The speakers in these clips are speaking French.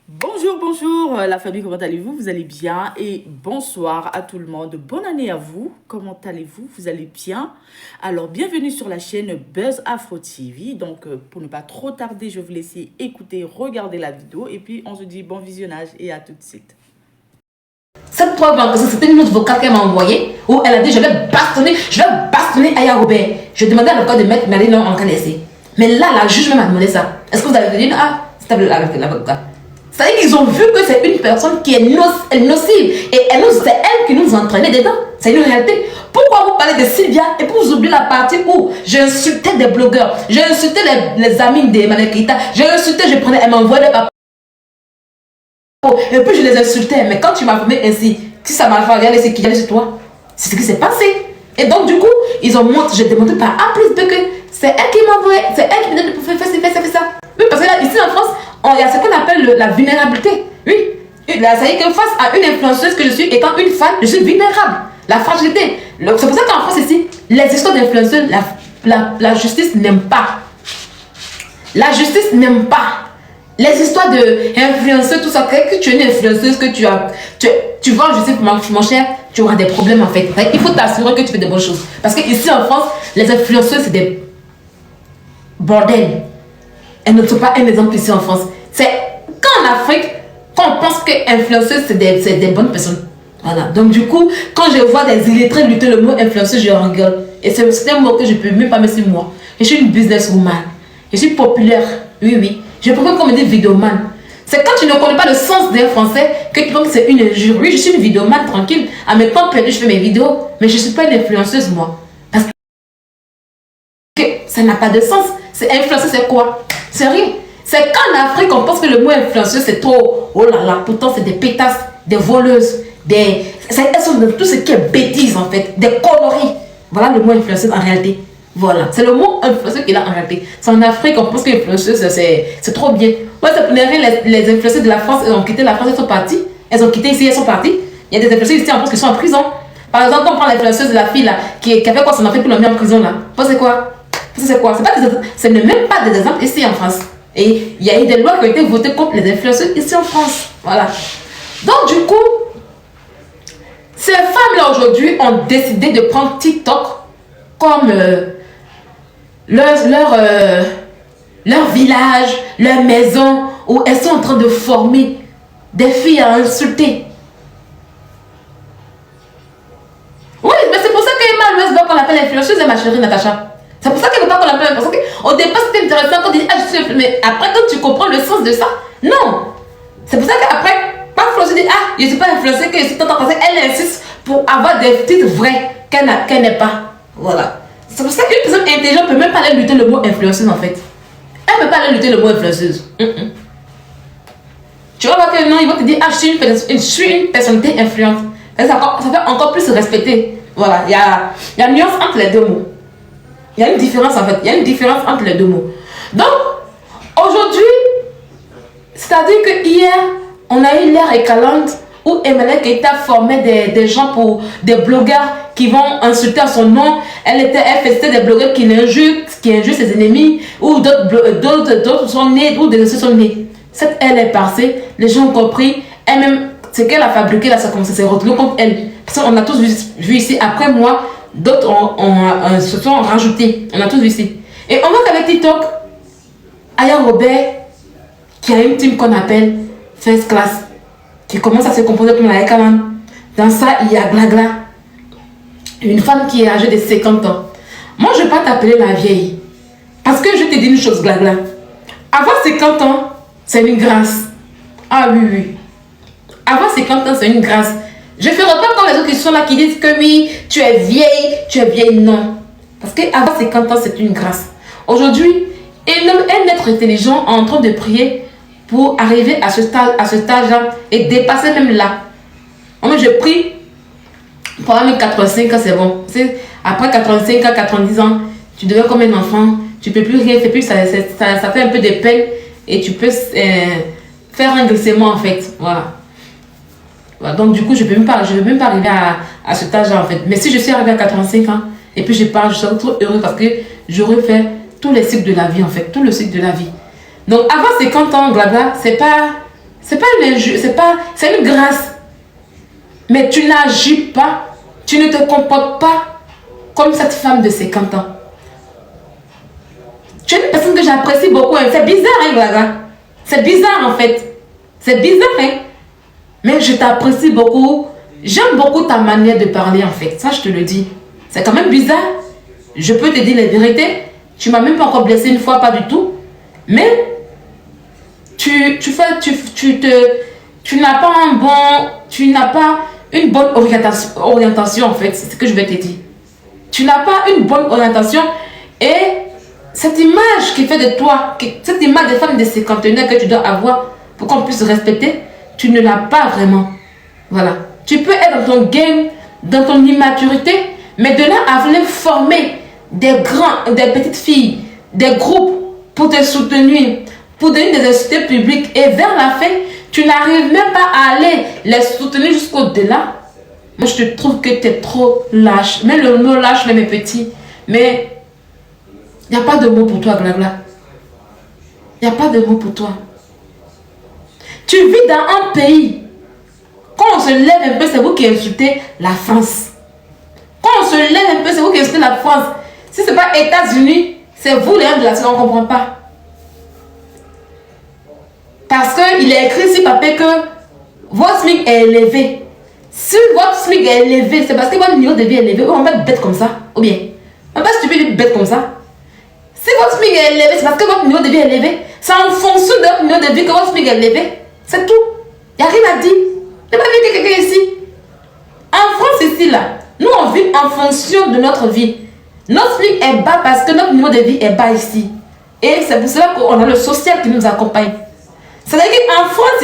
Bonjour, bonjour la famille, comment allez-vous? Vous allez bien? Et bonsoir à tout le monde. Bonne année à vous. Comment allez-vous? Vous allez bien? Alors, bienvenue sur la chaîne Buzz Afro TV. Donc, pour ne pas trop tarder, je vais vous laisser écouter, regarder la vidéo. Et puis, on se dit bon visionnage et à tout de suite. Cette preuve, c'était une autre vocale qu'elle m'a envoyée où elle a dit je vais bastonner Aya Robert. Je demandais à l'avocat de mettre Marine en cas d'essai. Mais là, la juge m'a demandé ça. Est-ce que vous avez dit ah, c'est l'avocat. C'est-à-dire qu'ils ont vu que c'est une personne qui est nocive et c'est elle qui nous entraînait dedans. C'est une réalité. Pourquoi vous parlez de Sylvia et puis vous oubliez la partie où j'ai insulté des blogueurs, j'ai insulté les amis de Emmanuel Keita, j'ai insulté, elle m'envoyait des papas. Et puis je les insultais, mais quand tu m'as filmé ainsi, si ça m'a fait regarder, c'est qui allait sur toi. C'est ce qui s'est passé. Et donc du coup, ils ont montré, j'ai demandé par A plus B que c'est elle qui m'a envoyé, c'est elle qui me dit de faire ça. Oui, parce que là, ici en France, il y a ce qu'on appelle la vulnérabilité. Oui. Là, ça veut dire que face à une influenceuse que je suis, étant une femme, je suis vulnérable. La fragilité. C'est pour ça qu'en France ici, les histoires d'influenceuses, la justice n'aime pas. La justice n'aime pas. Les histoires d'influenceuses, tout ça, que tu es une influenceuse, que tu vas en justice, mon cher, tu auras des problèmes en fait. Il faut t'assurer que tu fais des bonnes choses. Parce que ici en France, les influenceuses, c'est des bordels. Elles ne sont pas un exemple ici en France. C'est qu'en Afrique, qu'on pense que influenceuse, c'est des bonnes personnes. Voilà. Donc du coup, quand je vois des illettrés lutter le mot influenceuse, je rigole. Et c'est un mot que je ne peux même pas mettre sur moi. Je suis une businesswoman. Je suis populaire. Oui, oui. Je préfère qu'on me dise vidéoman. C'est quand tu ne connais pas le sens d'un français que tu penses que c'est une injure. Oui, je suis une vidéoman tranquille. À mes temps perdus, je fais mes vidéos. Mais je ne suis pas une influenceuse, moi. Parce que ça n'a pas de sens. C'est influenceuse, c'est quoi? C'est rien. C'est qu'en Afrique, on pense que le mot influenceuse, c'est trop. Oh là là, pourtant, c'est des pétasses, des voleuses, elles sont de tout ce qui est bêtise, en fait. Des conneries. Voilà le mot influenceuse en réalité. Voilà, c'est le mot influenceuse qu'il a en réalité. C'est en Afrique, on pense que l'influenceuse, c'est trop bien. Ouais, ça pour les influenceuses de la France, elles ont quitté la France, elles sont parties. Elles ont quitté ici, elles sont parties. Il y a des influenceuses ici en France qui sont en prison. Par exemple, on prend l'influenceuse de la fille là, qui avait quoi son enfant pour l'emmener en prison là. C'est quoi? C'est quoi? Ce n'est même pas des exemples ici en France. Et il y a eu des lois qui ont été votées contre les influenceuses ici en France. Voilà. Donc du coup, ces femmes là aujourd'hui ont décidé de prendre TikTok comme leur village, leur maison, où elles sont en train de former des filles à insulter. Oui, mais c'est pour ça qu'Emma Westbrook, on l'appelle influenceuse, ma chérie Natacha. C'est pour ça qu'elle veut pas qu'on l'appelle. Parce qu'au départ, c'était intéressant quand on dit ah, je suis. Mais après, quand tu comprends le sens de ça, non. C'est pour ça qu'après, parfois, je dis ah, je ne suis pas influencée, que je suis tentante parce qu'elle insiste pour avoir des titres vrais qu'elle n'est pas. Voilà. C'est pour ça qu'une personne intelligente ne peut même pas aller lutter le mot influenceuse en fait. Elle ne peut pas aller lutter le mot influenceuse. Tu vas voir que non, ils vont te dire ah, je suis une personnalité influente. Ça fait encore plus se respecter. Voilà, il y a une nuance entre les deux mots. Il y a une différence en fait. Il y a une différence entre les deux mots. Donc, aujourd'hui, c'est-à-dire que hier, on a eu l'ère écalante où Emmanuel Keita formait des gens pour des blogueurs qui vont insulter à son nom. Elle faisait des blogueurs qui injurent ses ennemis, ou d'autres sont nés, ou des sont nés. Cette elle est passée, les gens ont compris, elle-même, ce qu'elle a fabriqué là, ça commence à se retrouver contre elle. Parce qu'on a tous vu ici, après moi, d'autres se sont rajoutés. On a tous vu ici. Et on voit qu'avec TikTok, Aya Robert, qui a une team qu'on appelle First Class, qui commence à se composer comme la Ekaman. Dans ça, il y a Glagla, une femme qui est âgée de 50 ans. Moi, je ne vais pas t'appeler la vieille. Parce que je te dis une chose, Glagla. Avoir 50 ans, c'est une grâce. Ah oui, oui. Avoir 50 ans, c'est une grâce. Je ne ferai pas comme les autres qui sont là, qui disent que oui, tu es vieille, non. Parce qu'avoir 50 ans, c'est une grâce. Aujourd'hui, un être intelligent est en train de prier pour arriver à ce stage-là et dépasser même là. Moi, je prie pour avoir 85 ans, c'est bon. Après 85 ans, 90 ans, tu deviens comme un enfant, tu ne peux plus rien, ça fait un peu de peine et tu peux faire un glissement en fait. Voilà. Donc du coup, je ne vais même pas arriver à ce âge-là en fait. Mais si je suis arrivée à 85 ans et puis je pars, je serai trop heureuse parce que j'aurais fait tous les cycles de la vie en fait, tout le cycle de la vie. Donc avant 50 ans, blabla, c'est une grâce. Mais tu n'agis pas, tu ne te comportes pas comme cette femme de 50 ans. Tu es une personne que j'apprécie beaucoup. Hein. C'est bizarre, hein, blabla. C'est bizarre en fait. C'est bizarre, hein. Mais je t'apprécie beaucoup. J'aime beaucoup ta manière de parler en fait. Ça, je te le dis. C'est quand même bizarre. Je peux te dire la vérité. Tu m'as même pas encore blessé une fois, pas du tout. Mais tu n'as pas une bonne orientation en fait. C'est ce que je vais te dire. Tu n'as pas une bonne orientation et cette image qui fait de toi, cette image de femme de cinquantenaire que tu dois avoir pour qu'on puisse respecter, tu ne l'as pas vraiment. Voilà. Tu peux être dans ton game, dans ton immaturité, mais de là à venir former des petites filles, des groupes pour te soutenir, pour donner des instituts publics et vers la fin, tu n'arrives même pas à aller les soutenir jusqu'au-delà. Moi, je te trouve que tu es trop lâche. Mais le mot lâche, même est petit. Mais il n'y a pas de mot pour toi, blabla. Il n'y a pas de mot pour toi. Tu vis dans un pays. Quand on se lève un peu, c'est vous qui insultez la France. Quand on se lève un peu, c'est vous qui insultez la France. Si ce n'est pas États-Unis, c'est vous les hommes de la Terre, on ne comprend pas. Parce qu'il est écrit sur papier que votre SMIC est élevé. Si votre SMIC est élevé, c'est parce que votre niveau de vie est élevé. On va être bête comme ça. Ou bien, on va pas stupide bête comme ça. Si votre SMIC est élevé, c'est parce que votre niveau de vie est élevé. C'est en fonction de votre niveau de vie que votre SMIC est élevé. C'est tout. Il n'y a rien à dire. Je n'ai pas vu quelqu'un ici. En France, ici, là, nous, on vit en fonction de notre vie. Notre SMIC est bas parce que notre niveau de vie est bas ici. Et c'est pour cela qu'on a le social qui nous accompagne. C'est-à-dire qu'en France,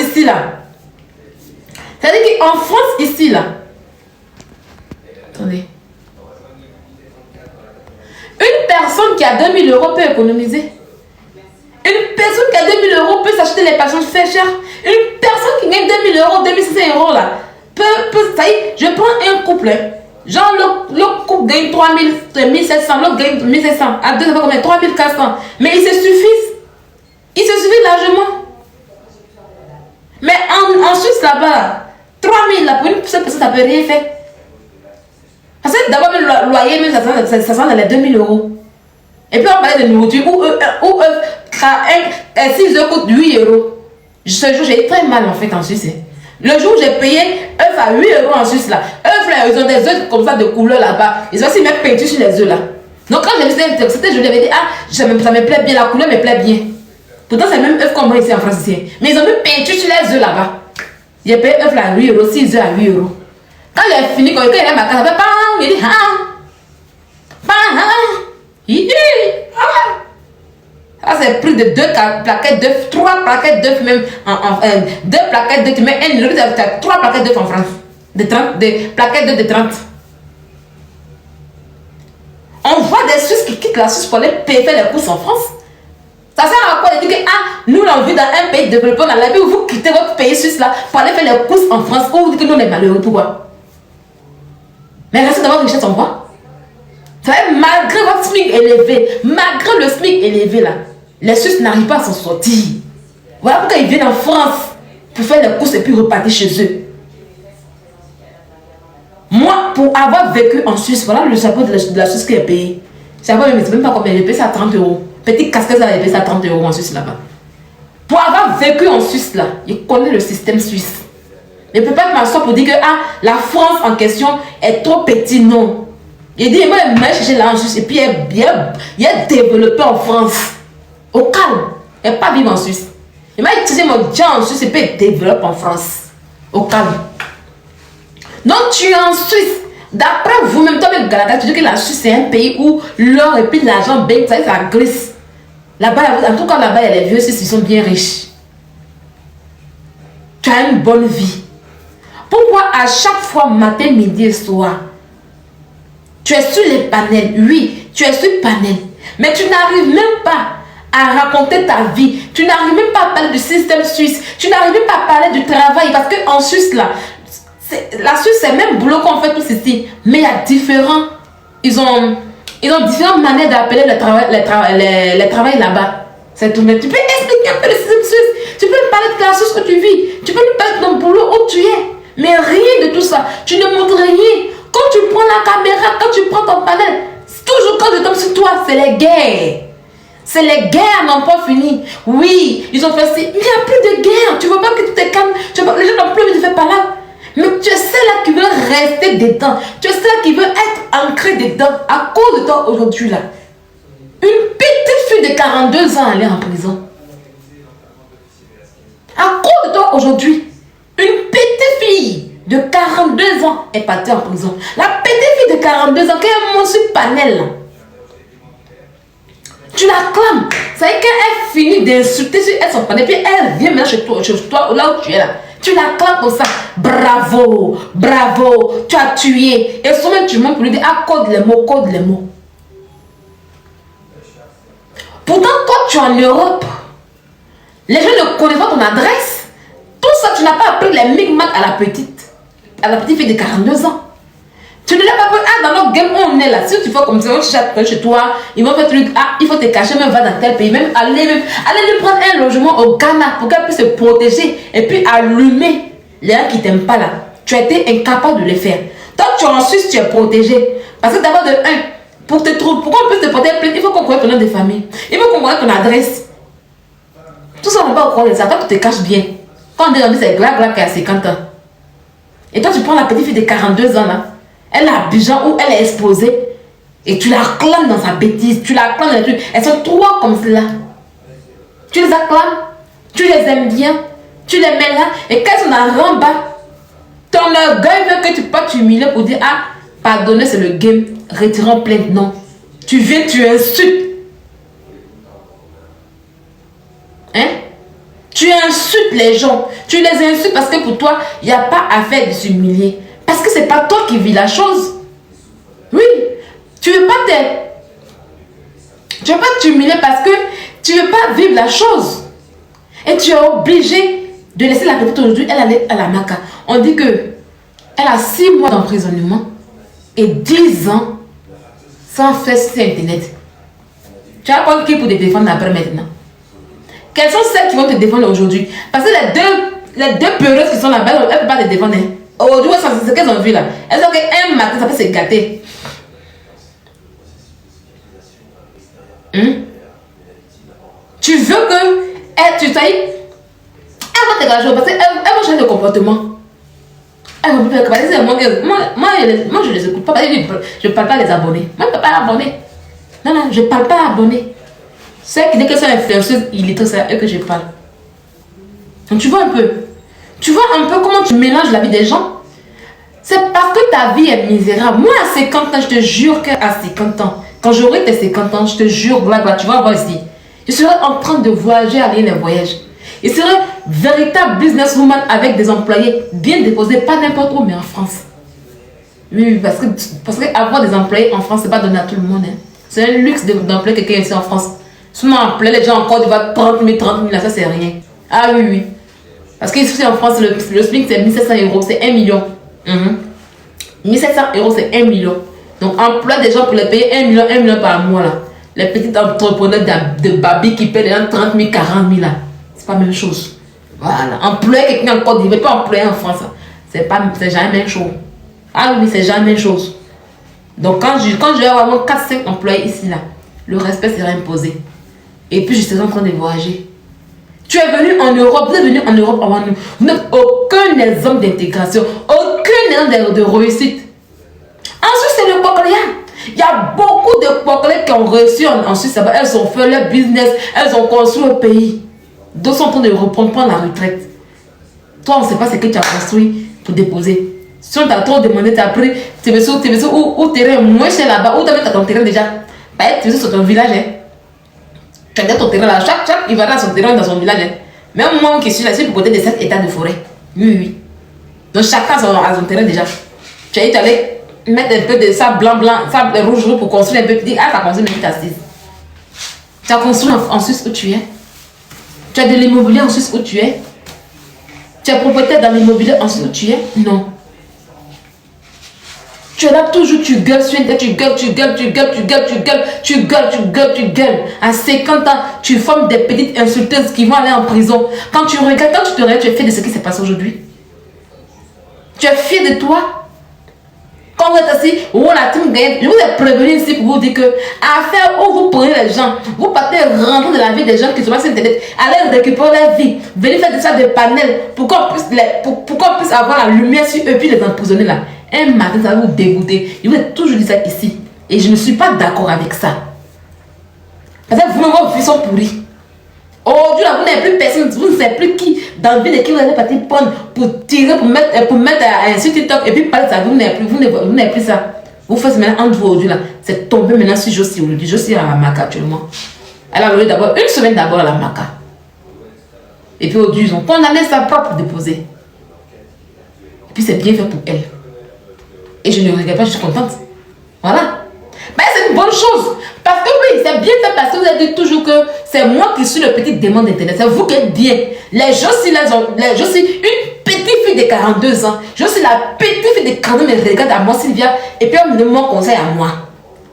ici, là, attendez. Une personne qui a 2000 euros peut économiser. Une personne qui a 2000 euros peut s'acheter les passions très chères. Une personne qui gagne 2000 euros, 2500 euros, là, ça y est, je prends un couple, hein. Genre, le couple gagne 3000, 1700, l'autre gagne 1500. À deux, ça va combien? 3400. Mais ils se suffisent. Ils se suffisent largement. Mais en Suisse, là-bas, 3000, là, pour une personne, ça ne peut rien faire. Parce que d'abord, le loyer, même, ça sent dans les 2000 euros. Et puis, on parlait de nourriture, où 6 œufs coûtent 8 euros. Ce jour, j'ai eu très mal, en fait, en Suisse. Le jour où j'ai payé œufs à 8 euros en Suisse, là, œufs, là, ils ont des œufs comme ça de couleur là-bas. Ils ont aussi mettre peinture sur les œufs, là. Donc, quand j'ai vu c'était, je lui avais dit, ah, ça me plaît bien, la couleur me plaît bien. Pourtant, c'est même œufs comme moi ici en France. Ici. Mais ils ont mis peinture sur les œufs là-bas. J'ai payé œufs à 8 euros, 6 œufs à 8 euros. Quand il a fini, quand il est à ma case, il dit, ah, c'est plus de 2 plaquettes d'œufs, 3 plaquettes d'œufs même, 2 plaquettes d'œufs, tu mets 1 euro, tu as 3 plaquettes d'œufs en France. Des plaquettes d'œufs de 30. On voit des Suisses qui quittent la Suisse pour aller payer les courses en France. Ça sert à quoi de dire que nous on vit dans un pays développé, dans la vie où vous quittez votre pays suisse là pour aller faire les courses en France, ou vous dites que nous on est malheureux, pourquoi? Mais restez dans votre richesse en quoi? Malgré votre SMIC élevé, malgré le SMIC élevé là, les Suisses n'arrivent pas à s'en sortir. Voilà pourquoi ils viennent en France pour faire les courses et puis repartir chez eux. Moi, pour avoir vécu en Suisse, voilà le chapeau de la Suisse qui est payé. Je ne sais même pas combien, j'ai payé ça à 30 euros. Petite casquette, j'ai payé ça à 30 euros en Suisse là-bas. Pour avoir vécu en Suisse là, il connaît le système suisse. Il ne peut pas m'asseoir pour dire que la France en question est trop petite, non. Il dit, moi, je vais chercher là en Suisse et puis il est développé en France. Au calme. Il n'est pas vivre en Suisse. Il m'a utilisé mon job en Suisse et puis il développe en France. Au calme. Donc tu es en Suisse. D'après vous-même, toi-même, Galata, tu dis que la Suisse c'est un pays où l'or et puis l'argent baigne, ça glisse. Là-bas, en tout cas là-bas, il y a les vieux Suisses, ils sont bien riches. Tu as une bonne vie. Pourquoi à chaque fois, matin, midi et soir, tu es sur les panels? Oui, tu es sur les panels. Mais tu n'arrives même pas à raconter ta vie. Tu n'arrives même pas à parler du système suisse. Tu n'arrives même pas à parler du travail. Parce qu'en Suisse, là, la Suisse, c'est le même boulot qu'on fait tous ici. Mais il y a différents... Ils ont différentes manières d'appeler le travail là-bas. C'est tout net. Tu peux expliquer un peu le système suisse. Tu peux lui parler de la source où tu vis. Tu peux lui parler de ton boulot où tu es. Mais rien de tout ça. Tu ne montres rien. Quand tu prends la caméra, quand tu prends ton panel, toujours quand je tombe sur toi, c'est les guerres. C'est les guerres n'ont pas fini. Oui, ils ont fait ci. Mais il n'y a plus de guerre. Tu ne vois pas que tout est calme. Tu vois pas, les gens n'ont plus envie de faire par là. Mais tu es celle-là qui veut rester dedans. Tu es celle-là qui veut être ancrée dedans. À cause de toi aujourd'hui là. Une petite fille de 42 ans elle est en prison. À cause de toi aujourd'hui. Une petite fille de 42 ans est partie en prison. La petite fille de 42 ans, quand elle monte sur panel, tu la clames. Ça veut dire qu'elle finit d'insulter sur son panel, puis elle vient maintenant chez toi, là où tu es là. Tu la clames comme ça. Bravo, bravo, tu as tué. Et souvent tu montes pour lui dire, ah, code les mots, code les mots. Pourtant, toi, tu es en Europe. Les gens ne connaissent pas ton adresse. Tout ça, tu n'as pas appris les micmacs à la petite fille de 42 ans. Tu ne l'as pas appris. Ah, dans notre game, on est là. Si tu fais comme ça, on cherche chez toi, ils vont faire un truc. Ah, il faut te cacher, même va dans tel pays. Même aller lui prendre un logement au Ghana pour qu'elle puisse se protéger et puis allumer les gens qui ne t'aiment pas là. Tu as été incapable de le faire. Toi, tu es en Suisse, tu es protégé. Parce que d'abord, de un, pour te trouver, pour qu'on puisse te porter plainte, il faut qu'on connaisse ton nom de famille. Il faut qu'on connaisse ton adresse. Tout ça, on ne va pas croire ça. Toi, tu te caches bien. Quand on dit dans c'est Gla qui a 50 ans. Et toi, tu prends la petite fille de 42 ans là. Elle est à Abidjan où elle est exposée. Et tu la clames dans sa bêtise. Tu la clames dans les trucs. Elles sont trois comme cela. Tu les acclames. Tu les aimes bien. Tu les mets là. Et quand elles sont en bas, ton orgueil veut que tu peux t'humilier pour dire, ah, pardonner c'est le game. Retirons plainte. Non. Tu viens, tu insultes. Hein? Tu insultes les gens. Tu les insultes parce que pour toi, il n'y a pas à faire de s'humilier. Parce que ce n'est pas toi qui vis la chose. Oui. Tu ne veux pas t'humilier parce que tu ne veux pas vivre la chose. Et tu es obligé de laisser la petite aujourd'hui. Elle allait à la Maca. On dit que elle a 6 mois d'emprisonnement et 10 ans sans faire sur Internet. Tu vas prendre qui pour te défendre après maintenant? Quelles sont celles qui vont te défendre aujourd'hui? Parce que les deux peureuses qui sont là-bas, elles ne peuvent pas te défendre. Aujourd'hui, c'est ce qu'elles ont vu là. Elles ont qu'un matin, ça peut se gâter. Tu veux que tu sais, elle va te gâcher parce qu'elle va changer de comportement. Elle va me faire que moi, je ne les écoute pas. Je ne parle pas les abonnés. Moi, je ne parle pas abonnés. Non, je ne parle pas abonnés. C'est que dès que c'est influenceuse, il est c'est à eux que je parle. Donc tu vois un peu. Tu vois un peu comment tu mélanges la vie des gens. C'est parce que ta vie est misérable. Moi, à 50 ans, je te jure qu'à 50 ans, quand j'aurai tes 50 ans, je te jure, tu vas voir ici. Je serai en train de voyager, aller les voyages. Je serai véritable businesswoman avec des employés bien déposés, pas n'importe où, mais en France. Oui, parce que avoir des employés en France, c'est pas donné à tout le monde. Hein. C'est un luxe d'employer quelqu'un ici en France. Souvent, employer les gens encore, tu vas 30 000, là, ça c'est rien. Ah oui. Parce qu'ici en France, le SMIC c'est 1700 €, c'est 1 million. 1700 €, c'est 1 million. Donc, emploie des gens pour les payer 1 million par mois là. Les petits entrepreneurs de babi qui paient les gens 30 000, 40 000 là. C'est pas la même chose. Voilà. Employer quelqu'un en Côte d'Ivoire, pas employer en France. C'est jamais la même chose. Ah oui, c'est jamais la même chose. Donc, quand je vais avoir 4-5 employés ici là, le respect sera imposé. Et puis, je serai en train de voyager. Tu es venu en Europe, vous êtes venu en Europe avant nous. Vous n'êtes aucun exemple d'intégration, aucun exemple de réussite. Ensuite, c'est le cochléa. Il y a beaucoup de cochléas qui ont réussi en Suisse. Elles ont fait leur business, elles ont construit le pays. D'autres sont en train de reprendre la retraite. Toi, on ne sait pas ce que tu as construit pour déposer. Si on t'a trop demandé, tu as pris, tu veux sur ou terrain moins cher là-bas, ou tu as ton terrain déjà. Tu veux sur ton village. Hein. Tu as ton terrain là, chaque il va dans son terrain dans son village. Hein. Même moi qui suis là, je suis pour côté de 7 états de forêt. Oui. Donc chacun a son terrain déjà. Tu es allé mettre un peu de sable blanc, sable rouge pour construire un peu. Tu dis, ah, tu as construit une petite assise. Tu as construit en Suisse où tu es. Tu as de l'immobilier en Suisse où tu es. Tu es propriétaire dans l'immobilier en Suisse où tu es. Non. Tu es là toujours, tu gueules sur Internet, tu gueules. À 50 ans, tu formes des petites insulteuses qui vont aller en prison. Quand tu regardes, quand tu te regardes, tu es fier de ce qui s'est passé aujourd'hui. Tu es fier de toi. Quand vous êtes assis, on a tout gagné. Je vous ai prévenu ici pour vous dire que affaire où vous prenez les gens, vous partez rentrer de la vie des gens qui sont sur Internet, allez récupérer leur vie, venez faire de ça des panels pour qu'on puisse avoir la lumière sur eux puis les emprisonner là. Un matin, ça va vous dégoûter. Je vous ai toujours dit ça ici. Et je ne suis pas d'accord avec ça. Parce que vous-même, vos vies sont pourries. Aujourd'hui, là, vous n'avez plus personne, vous ne savez plus qui, dans le vie de qui vous allez partir prendre pour tirer, pour mettre sur TikTok et puis parler de ça. Vous n'avez plus ça. Vous faites maintenant entre vous aujourd'hui, là. C'est tombé maintenant sur Josie aujourd'hui. Josie à la Maca actuellement. Elle a volé d'abord, une semaine d'abord à la Maca. Et puis aujourd'hui, ils ont condamné sa propre déposée. Et puis c'est bien fait pour elle. Et je ne regrette pas, je suis contente. Voilà. Mais c'est une bonne chose. Parce que oui, c'est bien fait parce que vous avez dit toujours que c'est moi qui suis le petit démon d'Internet. C'est vous qui êtes bien. Les gens, je suis une petite fille de 42 ans. Je suis la petite fille de 42 ans, mais regarde à moi, Sylvia. Et puis on me donne mon conseil à moi.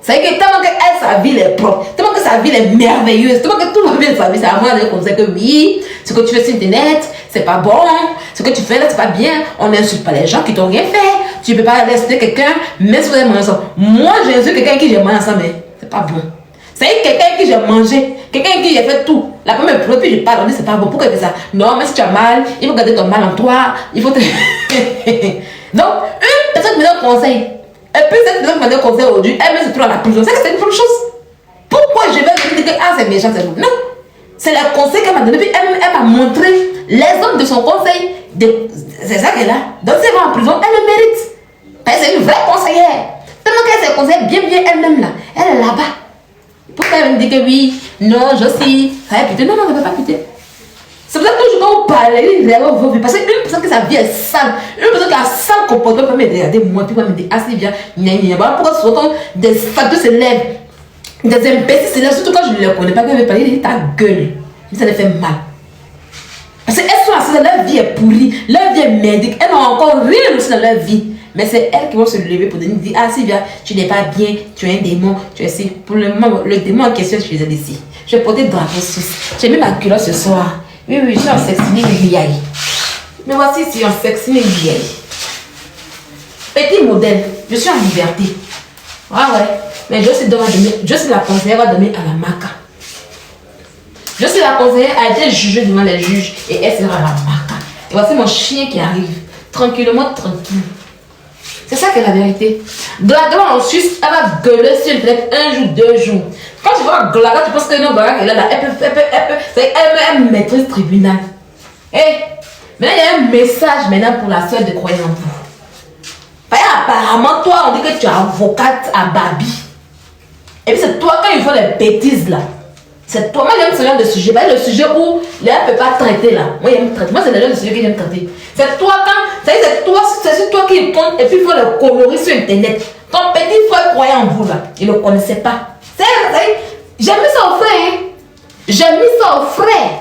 C'est que tellement que elle, sa vie est propre, tellement que sa vie est merveilleuse, tellement que tout va bien sa vie, c'est à moi de conseiller que oui, ce que tu fais sur Internet, c'est pas bon, ce que tu fais là, c'est pas bien, on n'insulte pas les gens qui t'ont rien fait, tu peux pas insulter quelqu'un, même si vous avez mangé ensemble. Moi, j'insulte quelqu'un qui j'ai mangé ensemble, mais c'est pas bon. C'est quelqu'un qui j'ai mangé, quelqu'un qui j'ai fait tout. La première fois, puis je parle, on dit c'est pas bon, pourquoi il fait ça? Non, mais si tu as mal, il faut garder ton mal en toi, il faut te. Donc, une personne qui me donne conseil. Et puis cette personne qui m'a donné conseil aujourd'hui, elle me se trouve à la prison. C'est une bonne chose. Pourquoi je vais me dire que ah, c'est méchant, c'est bon? Non. C'est le conseil qu'elle m'a donné. Puis elle m'a montré les hommes de son conseil. C'est ça qu'elle a. Donc si elle va en prison, elle le mérite. C'est une vraie conseillère. Tellement qu'elle se conseille bien elle-même là. Elle est là-bas. Pourquoi elle me dit que oui, non, je suis. Ça va putain. Non, ça ne va pas putain. C'est pour ça que toujours quand vous parlez, vos vies. Parce qu'une personne que sa vie est sale, une personne qui a sale comportement peut me regarder moi, puis va me dire assez bien, pourquoi souvent des facteurs se lèvent, des imbéciles se lèvent, surtout quand je ne les connais pas, quand je vais parler, ils ta gueule. Ça les fait mal. Parce qu'elles sont assises, leur vie est pourrie, leur vie est merdique, elles n'ont encore rien réussi dans leur vie. Mais c'est elles qui vont se lever pour dire ah Sylvia, tu n'es pas bien, tu es un démon, tu es ici. Pour le moment, le démon en question, je faisais d'ici. Je vais porter le drapeau suisse. J'ai mis ma culotte ce soir. Oui, je suis en sexy vieille. Mais voici ici en sexy vieille. Petit modèle, je suis en liberté. Ah ouais, mais je suis la conseillère va donner à la Maca. Je suis la conseillère a été jugée devant les juges et elle sera à la Maca. Et voici mon chien qui arrive, tranquillement, tranquille. C'est ça qui est la vérité. Glaga en Suisse, elle va gueuler sur Internet un jour, 2 jours. Quand tu vois Glaga, tu penses que non, Glaga est là, elle maîtrise tribunal. Et maintenant, il y a un message maintenant pour la soeur de croyance en vous. Apparemment, toi, on dit que tu es avocate à Babi. Et puis c'est toi, quand ils font les bêtises là. C'est toi, moi j'aime ce genre de sujet. Le sujet où les gens ne peuvent pas traiter là. Moi j'aime traiter. Moi c'est le genre de sujet que j'aime traiter. C'est toi quand. C'est toi qui compte et puis il faut le colorer sur internet. Ton petit frère croyait en vous là. Il ne le connaissait pas. J'ai mis ça au frère. Hein. J'ai mis ça au frère.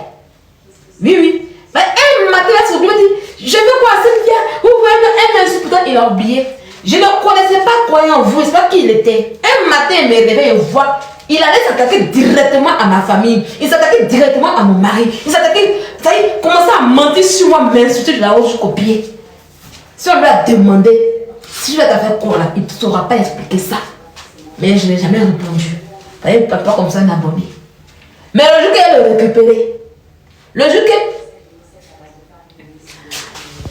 Oui. Mais un matin là sur le dit, je veux quoi Sylvia? Vous voyez un insulte, il a oublié. Je ne connaissais pas croyait en vous. Je ne sais pas qui il était. Un matin il me réveille et voit. Il allait s'attaquer directement à ma famille. Il s'attaquait directement à mon mari. Il s'attaquait, il commençait à mentir sur moi, m'insulter de la haut jusqu'au pied. Si on lui a demandé si je vais te faire quoi là, il ne saura pas expliquer ça. Mais je n'ai jamais répondu. Il ne peut pas comme ça un abonné. Mais le jour qu'elle le récupéré, le jour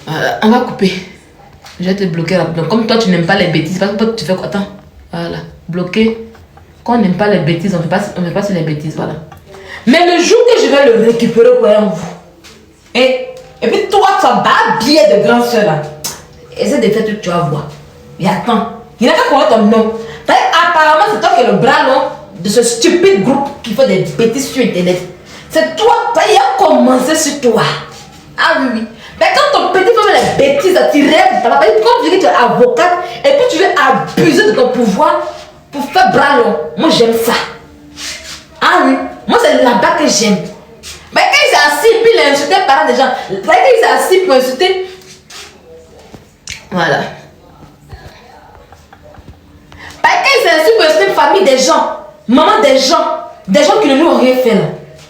que. On va couper. Je vais te bloquer là. Donc, comme toi tu n'aimes pas les bêtises, parce que tu fais quoi? Attends. Voilà. Bloquer. Quand on n'aime pas les bêtises, on ne fait pas sur les bêtises, voilà. Mais le jour que je vais le récupérer, voyons vous. Et puis toi, tu vas bien de grande soeur là. Essaie de faire tout que tu vas voir. Mais attends, il n'a qu'à connaître ton nom. Apparemment, c'est toi qui es le bras long de ce stupide groupe qui fait des bêtises sur internet. C'est toi, il a commencé sur toi. Ah oui. Mais quand ton petit fait les bêtises, tu rêves, quand tu dis que tu es avocate et puis tu veux abuser de ton pouvoir. Pour faire bras long, moi j'aime ça. Ah oui, moi c'est là-bas que j'aime. Mais quand il s'est assis, puis il a insulté par des gens. Quand il s'est assis pour insulter. Voilà. Parce que c'est une famille des gens, maman des gens qui ne lui ont rien fait là.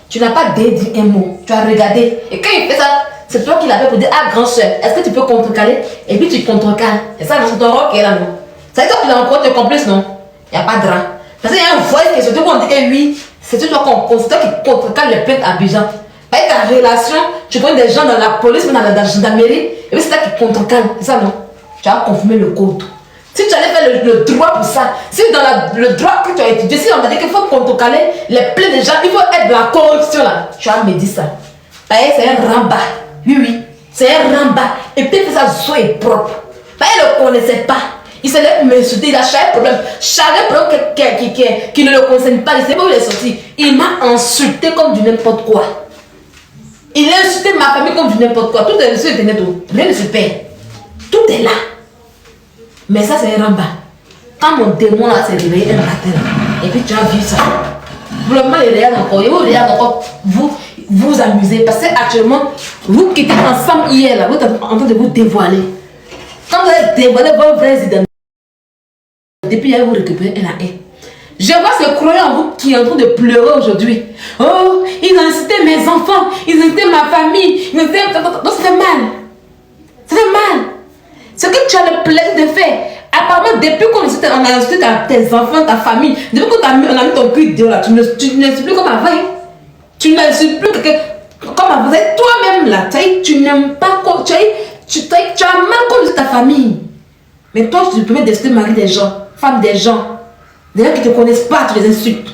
Tu n'as pas dit un mot, tu as regardé. Et quand il fait ça, c'est toi qui l'avais pour dire, ah grand soeur, est-ce que tu peux contrecaler? Et puis tu contrecales. Et ça, c'est ton rôle qui est là, non? Ça veut dire que tu as encore tes complices, non? Il n'y a pas de drap. Parce qu'il y a un voice qui est surtout qu'on dit que oui, c'est toi qui contrecale les plaintes à Abidjan. Avec ta relation, tu prends des gens dans la police, dans la gendarmerie, et puis c'est toi qui contrecale. C'est ça, non? Tu as confirmé le code. Si tu allais faire le droit pour ça, si dans le droit que tu as étudié, si on t'a dit qu'il faut contrecaler les plaintes des gens, il faut être de la corruption là. Tu as me dit ça. C'est un ramba. Oui, c'est un ramba. Et puis que ça soit propre. Il ne le connaissait pas. Il se lève m'insulter, il a chaque problème. Chaque problème qui ne le concerne pas, il ne sait pas où il est sorti. Il m'a insulté comme du n'importe quoi. Il a insulté ma famille comme du n'importe quoi. Tout est sur Internet, rien ne se perd. Tout est là. Mais ça, c'est un ramba. Quand mon démon là s'est réveillé un matin, et puis tu as vu ça. Vraiment, il regarde encore. Il vous regarde encore. Vous amusez. Parce que actuellement, vous qui étiez ensemble hier, là, vous êtes en train de vous dévoiler. Quand vous avez dévoilé vos vraies identités, depuis hier, vous récupérez la haine. Je vois ce croyant en vous qui est en train de pleurer aujourd'hui. Oh, ils ont incité mes enfants, ils ont incité ma famille, ils ont incité... Donc ça fait mal. Ça fait mal. Ce que tu as le plaisir de faire, apparemment, depuis qu'on a incité tes enfants, ta famille, depuis qu'on a mis ton cul dehors là, tu ne suis plus comme avant. Hein? Tu ne suis plus comme avant. Toi-même là, tu n'aimes pas, tu as mal conduit ta famille. Mais toi, tu te permets d'insulter mari des gens, femme des gens qui ne te connaissent pas, tu les insultes.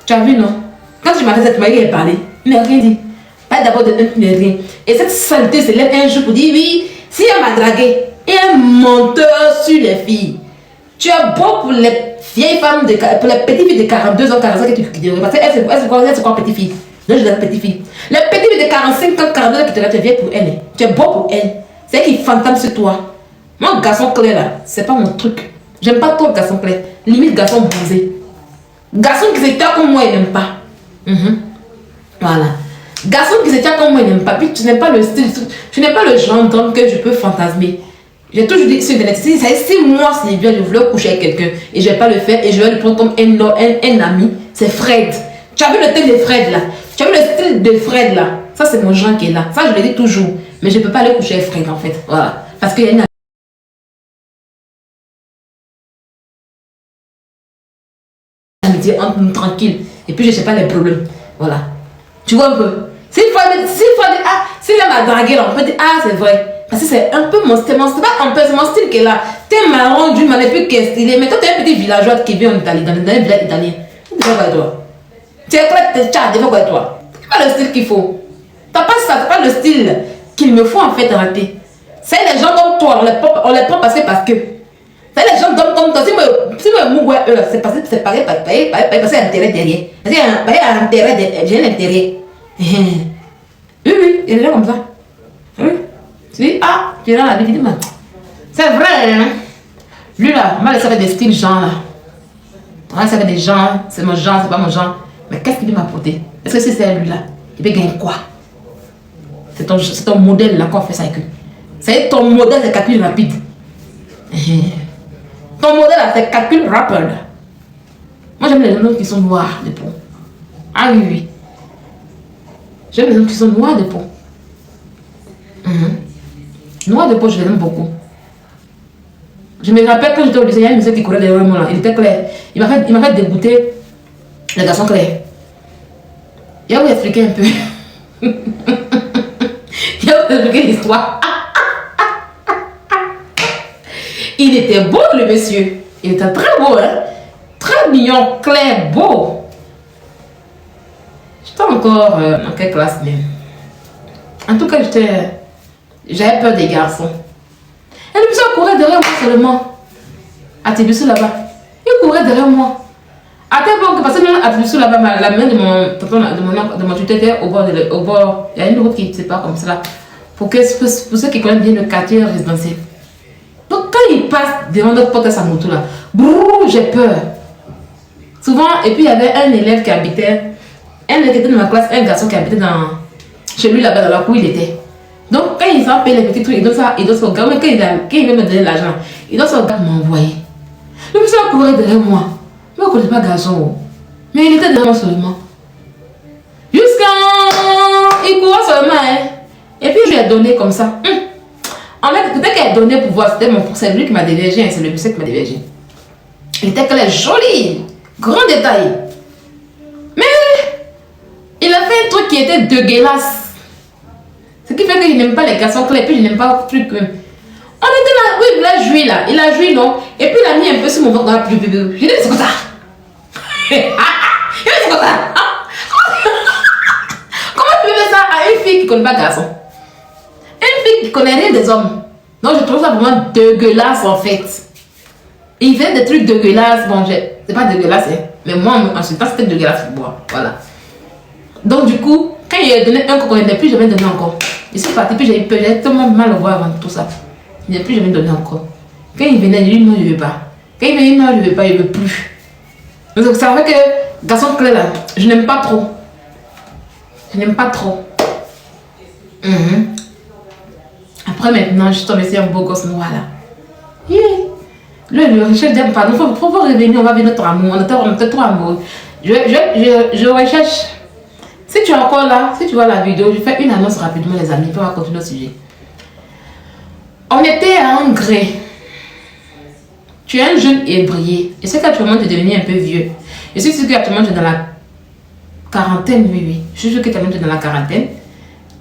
Tu as vu, non? Quand tu m'as fait cette mari, il a parlé, il n'a rien dit. Pas d'abord de rien. Et cette saleté se lève un jour pour dire oui, si elle m'a dragué, et un menteur sur les filles. Tu es beau pour les vieilles femmes, pour les petites filles de 42 ans, 45 ans qui te regardent. Parce qu'elles c'est quoi petite fille? Non, je dis la petite fille. Les petites filles de 45 ans, 42 ans qui te regardent, tu es vieille pour elles. Tu es beau pour elles. C'est elle qui fantôme sur toi. Moi, garçon clair là, c'est pas mon truc. J'aime pas trop le garçon clair. Limite garçon brisé. Garçon qui se tient comme moi, il n'aime pas. Voilà. Garçon qui se tient comme moi, il n'aime pas. Puis tu n'aimes pas le style. Tu n'es pas le genre d'homme que je peux fantasmer. J'ai toujours dit sur Internet, si moi, si bien je voulais coucher avec quelqu'un et je ne vais pas le faire et je vais le prendre comme un ami, c'est Fred. Tu as vu le style de Fred là? Tu as vu le style de Fred là? Ça, c'est mon genre qui est là. Ça, je le dis toujours. Mais je ne peux pas aller coucher avec Fred en fait. Voilà. Parce qu'il y a une amitié entre nous tranquille. Et puis, je ne sais pas les problèmes. Voilà. Tu vois un peu? S'il m'a dragué là, on peut dire, ah, c'est vrai. Parce que c'est un peu mon style. C'est pas un peu, c'est mon style qui est là. T'es marrant d'une manière plus qu'est stylé. Mais toi, t'es un petit villageois qui vit en Italie, dans un village italien. Tu vas voir toi. Tu es prêt, tu vas voir toi. C'est pas le style qu'il faut. T'as pas ça, c'est pas le style qu'il me faut en fait rater. C'est les gens comme toi, on les prend parce que. C'est les gens comme toi. Si moi, c'est parce que c'est pareil, parce qu'il y a intérêt derrière. Parce qu'il y a intérêt derrière. J'ai l'intérêt. Oui, il est là comme ça. Oui. Tu dis, ah, tu es dans la vie, dis-moi. C'est vrai, hein. Lui là, moi, ça fait des styles gens là. Ouais, ça fait des gens, c'est mon genre, c'est pas mon genre. Mais qu'est-ce qu'il peut m'apporter? Est-ce que c'est lui là? Il peut gagner quoi? C'est ton modèle là qu'on fait ça avec eux. C'est ton modèle de calcul rapide. Ton modèle là, c'est calcul rapide. Moi, j'aime les hommes qui sont noirs de peau. Ah oui, oui. J'aime les hommes qui sont noirs de peau. Noir de peau, je l'aime beaucoup. Je me rappelle quand j'étais au lycée, il y a une musique qui courait derrière moi là. Il était clair. Il m'a fait dégoûter le garçon clair. Il va vous expliquer un peu. Il va vous expliquer l'histoire. Il était beau le monsieur. Il était très beau, hein. Très mignon, clair, beau. J'étais encore en quelle classe même? En tout cas, j'avais peur des garçons. Et le monsieur courait derrière moi seulement. À Tébissou là-bas. Il courait derrière moi. À tel point que, parce que même à Tébissou là-bas, la main de mon tuteur était au bord. Il y a une route qui ne sépare comme ça. Pour ceux qui connaissent bien le quartier résidentiel. Donc quand il passe devant notre porte à sa moto là, j'ai peur. Souvent, et puis il y avait un élève qui habitait dans ma classe, un garçon qui habitait chez lui là-bas dans la cour il était. Donc quand il s'en paye les petits trucs, il doit son gars, mais quand il veut me donner l'argent, il doit son gars m'envoyer. Le monsieur courait derrière moi. Je ne connais pas garçon. Mais il était derrière moi seulement. Jusqu'à... Il courait seulement. Hein. Et puis je lui ai donné comme ça. En fait, peut-être qu'elle a donné pour voir. C'est lui qui m'a dévergé. Hein. C'est le monsieur qui m'a dévergé. Il était clair, joli. Grand détail. Mais il a fait un truc qui était dégueulasse. Ce qui fait que je n'aime pas les garçons clairs. Et puis je n'aime pas le truc. On était là. Oui, il a joui là. Il a joui, non. Et puis il a mis un peu sur mon ventre dans la pluie. Je dis, c'est comme ça. C'est comme ça. Comment tu peux faire ça à une fille qui ne connaît pas garçon? Une fille qui ne connaît rien des hommes. Donc je trouve ça vraiment dégueulasse en fait. Il fait des trucs dégueulasses. Bon, c'est pas dégueulasse, hein. Mais moi, en ce temps, c'était dégueulasse pour moi. Voilà. Donc du coup, quand il a donné un qu'on ne plus jamais donné encore. Je suis partie, puis j'ai tellement mal au voir avant tout ça. Il n'a plus jamais donné encore. Quand il venait, il dit non, je ne veux pas. Quand il venait, non, je ne veux pas, il ne veut plus. Donc ça fait que, garçon clé là, je n'aime pas trop. Je n'aime pas trop. Après maintenant, je suis tombée sur un beau gosse noir là. Le recherche d'aime pas. Il faut revenir, on va venir notre amour. On était trop amoureux. Je recherche. Si tu es encore là, si tu vois la vidéo, je fais une annonce rapidement les amis, puis on va continuer le sujet. On était à un gré. Tu es un jeune ébrié. Je sais qu'actuellement tu es devenu un peu vieux. Je sais qu'actuellement tu es dans la quarantaine, oui. Je suis sûr que tu es dans la quarantaine.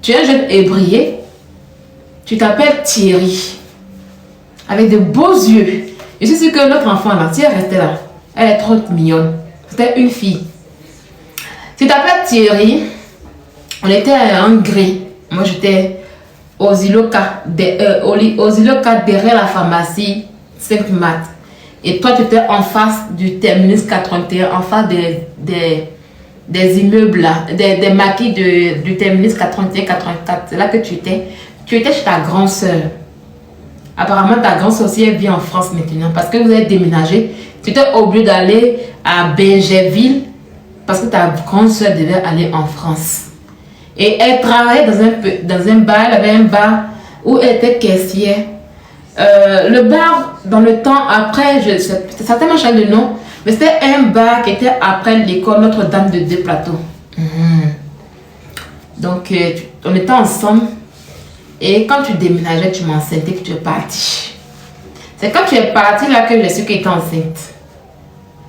Tu es un jeune ébrié. Tu t'appelles Thierry. Avec de beaux yeux. Je suis sûr que notre enfant là, si elle restait là, elle est trop mignonne. C'était une fille. Tu t'appelles Thierry. On était à un gré. Moi j'étais aux îlots 4 derrière la pharmacie 5 mat. Et toi tu étais en face du terminus 81, en face des immeubles là, des maquis du terminus 81, 84. C'est là que tu étais. Tu étais chez ta grande soeur. Apparemment ta grande soeur aussi elle vit en France maintenant parce que vous avez déménagé. Tu étais obligé d'aller à Bergerville parce que ta grande soeur devait aller en France. Et elle travaillait dans un bar, elle avait un bar où elle était caissière. Le bar, dans le temps, après, c'est certainement changé de nom, mais c'était un bar qui était après l'école Notre-Dame de Deux-Plateaux. Donc, on était ensemble. Et quand tu déménageais, tu m'enceintais que tu es parti. C'est quand tu es parti là que je suis que tu étais enceinte.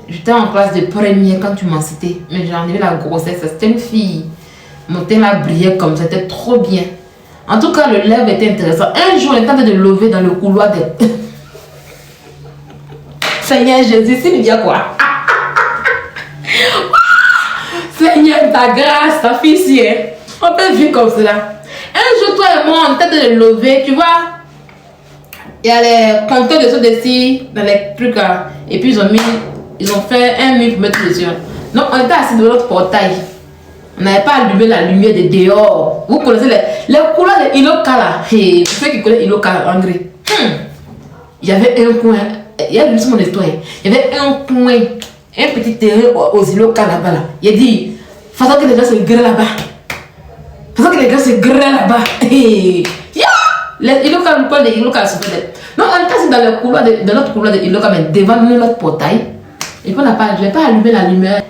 J'étais en classe de première quand tu m'en citais, mais j'ai enlevé la grossesse. C'était une fille. Mon teint là brillait comme ça, c'était trop bien. En tout cas, le lèvre était intéressant. Un jour, on était en train de lever dans le couloir de... Seigneur Jésus, c'est lui dire quoi? Seigneur, ta grâce, ta fille, on peut vivre comme cela. Un jour, toi et moi, on était en train de lever, tu vois. Il y a les compteurs de ceux d'ici, dans les trucs là. Et puis, ils ont fait un mur pour mettre dessus. Donc, on était assis devant notre portail. On n'avait pas allumé la lumière de dehors. Vous connaissez les couleurs de Iloka là. Hey, pour ceux qui connaissent Iloka en gris. Il y avait un coin. Il y a juste mon histoire. Il y avait un coin. Un petit terrain aux Iloka là-bas. Là. Il a dit, façon que les gens se grêlent là-bas. Façon que les gens se grêlent là-bas. Hey. Les Iloka, nous parlons des Iloka. Non, on était assis dans le couloir dans notre couloir de Iloka, mais devant notre portail. Et puis je n'ai pas allumé la lumière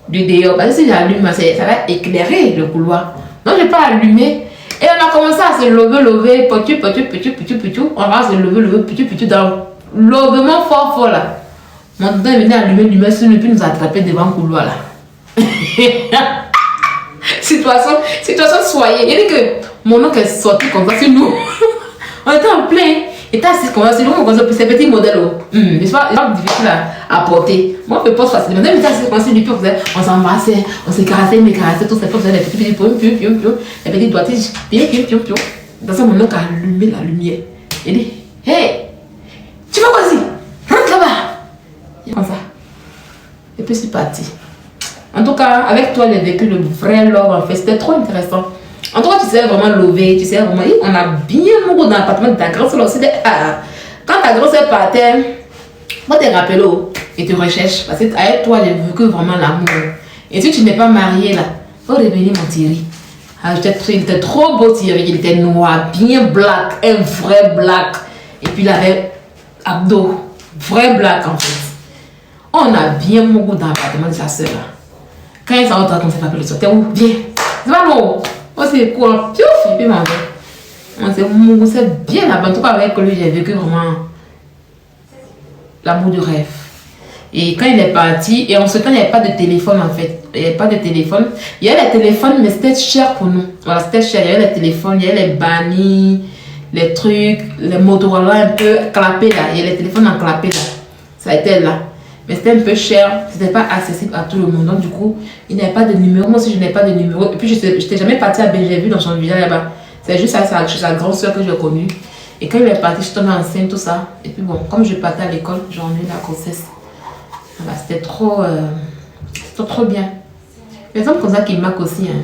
du dehors. Parce que si j'allume, ça va éclairer le couloir. Donc je n'ai pas allumé. Et on a commencé à se lever, petit. On va se lever, petit, dans l'ovement fort là. Mon temps est venu allumer la lumière sur nous, puis nous attraper devant le couloir là. situation soyez. Il dit que mon oncle est sorti comme ça sur nous. On était en plein. Il était assis comme ça, c'est ces petits modèles. C'est pas difficile à porter. Moi, je ne peux pas facilement. Mais assis comme ça, on s'embrassait, on se caressait, mais caressait tout ça. Les petits pions, les petits doigtiges, pion. Dans ça, mon oncle a allumé la lumière. Il dit, hey, tu vas quoi ici? Rentre là-bas. Comme ça. Et puis c'est parti. En tout cas, avec toi, j'ai vécu le vrai love en fait. C'était trop intéressant. En tout cas, tu sais vraiment lever, tu sais vraiment. On a bien mouru dans l'appartement de ta grand-sœur aussi. Quand ta grand-sœur partait, moi, t'es rappelé et tu recherches. Parce qu'avec toi, j'ai vécu vraiment l'amour. Et si tu n'es pas marié là, faut revenir mon Thierry. Il était trop beau Thierry. Il était noir, bien black, un vrai black. Et puis il avait abdos, vrai black en fait. On a bien mon goût dans l'appartement de sa soeur là. Quand elle s'en va, on s'est pas appelé le soir. T'es où? Viens. C'est pas bon. Oh, c'est cool. Piouf, et puis m'en va. C'est bien là-bas. En tout cas, avec lui, j'ai vécu vraiment l'amour du rêve. Et quand il est parti, et en ce temps, il n'y avait pas de téléphone en fait. Il n'y avait pas de téléphone. Il y avait les téléphones, mais c'était cher pour nous. Voilà, c'était cher. Il y avait les téléphones, il y avait les bannis, les trucs, les Motorola un peu clapés là. Il y avait les téléphones en clapé là. Ça a été là. Mais c'était un peu cher, c'était pas accessible à tout le monde. Donc du coup, il n'y avait pas de numéro. Moi aussi, je n'ai pas de numéro. Et puis, je n'étais jamais partie à Bénin, j'ai vu dans son village là-bas. C'est juste sa grande soeur que j'ai connue. Et quand il est parti, je suis tombée enceinte, tout ça. Et puis bon, comme je partais à l'école, j'en ai eu la grossesse. Voilà, c'était trop bien. Les hommes comme ça qui marquent aussi. Hein.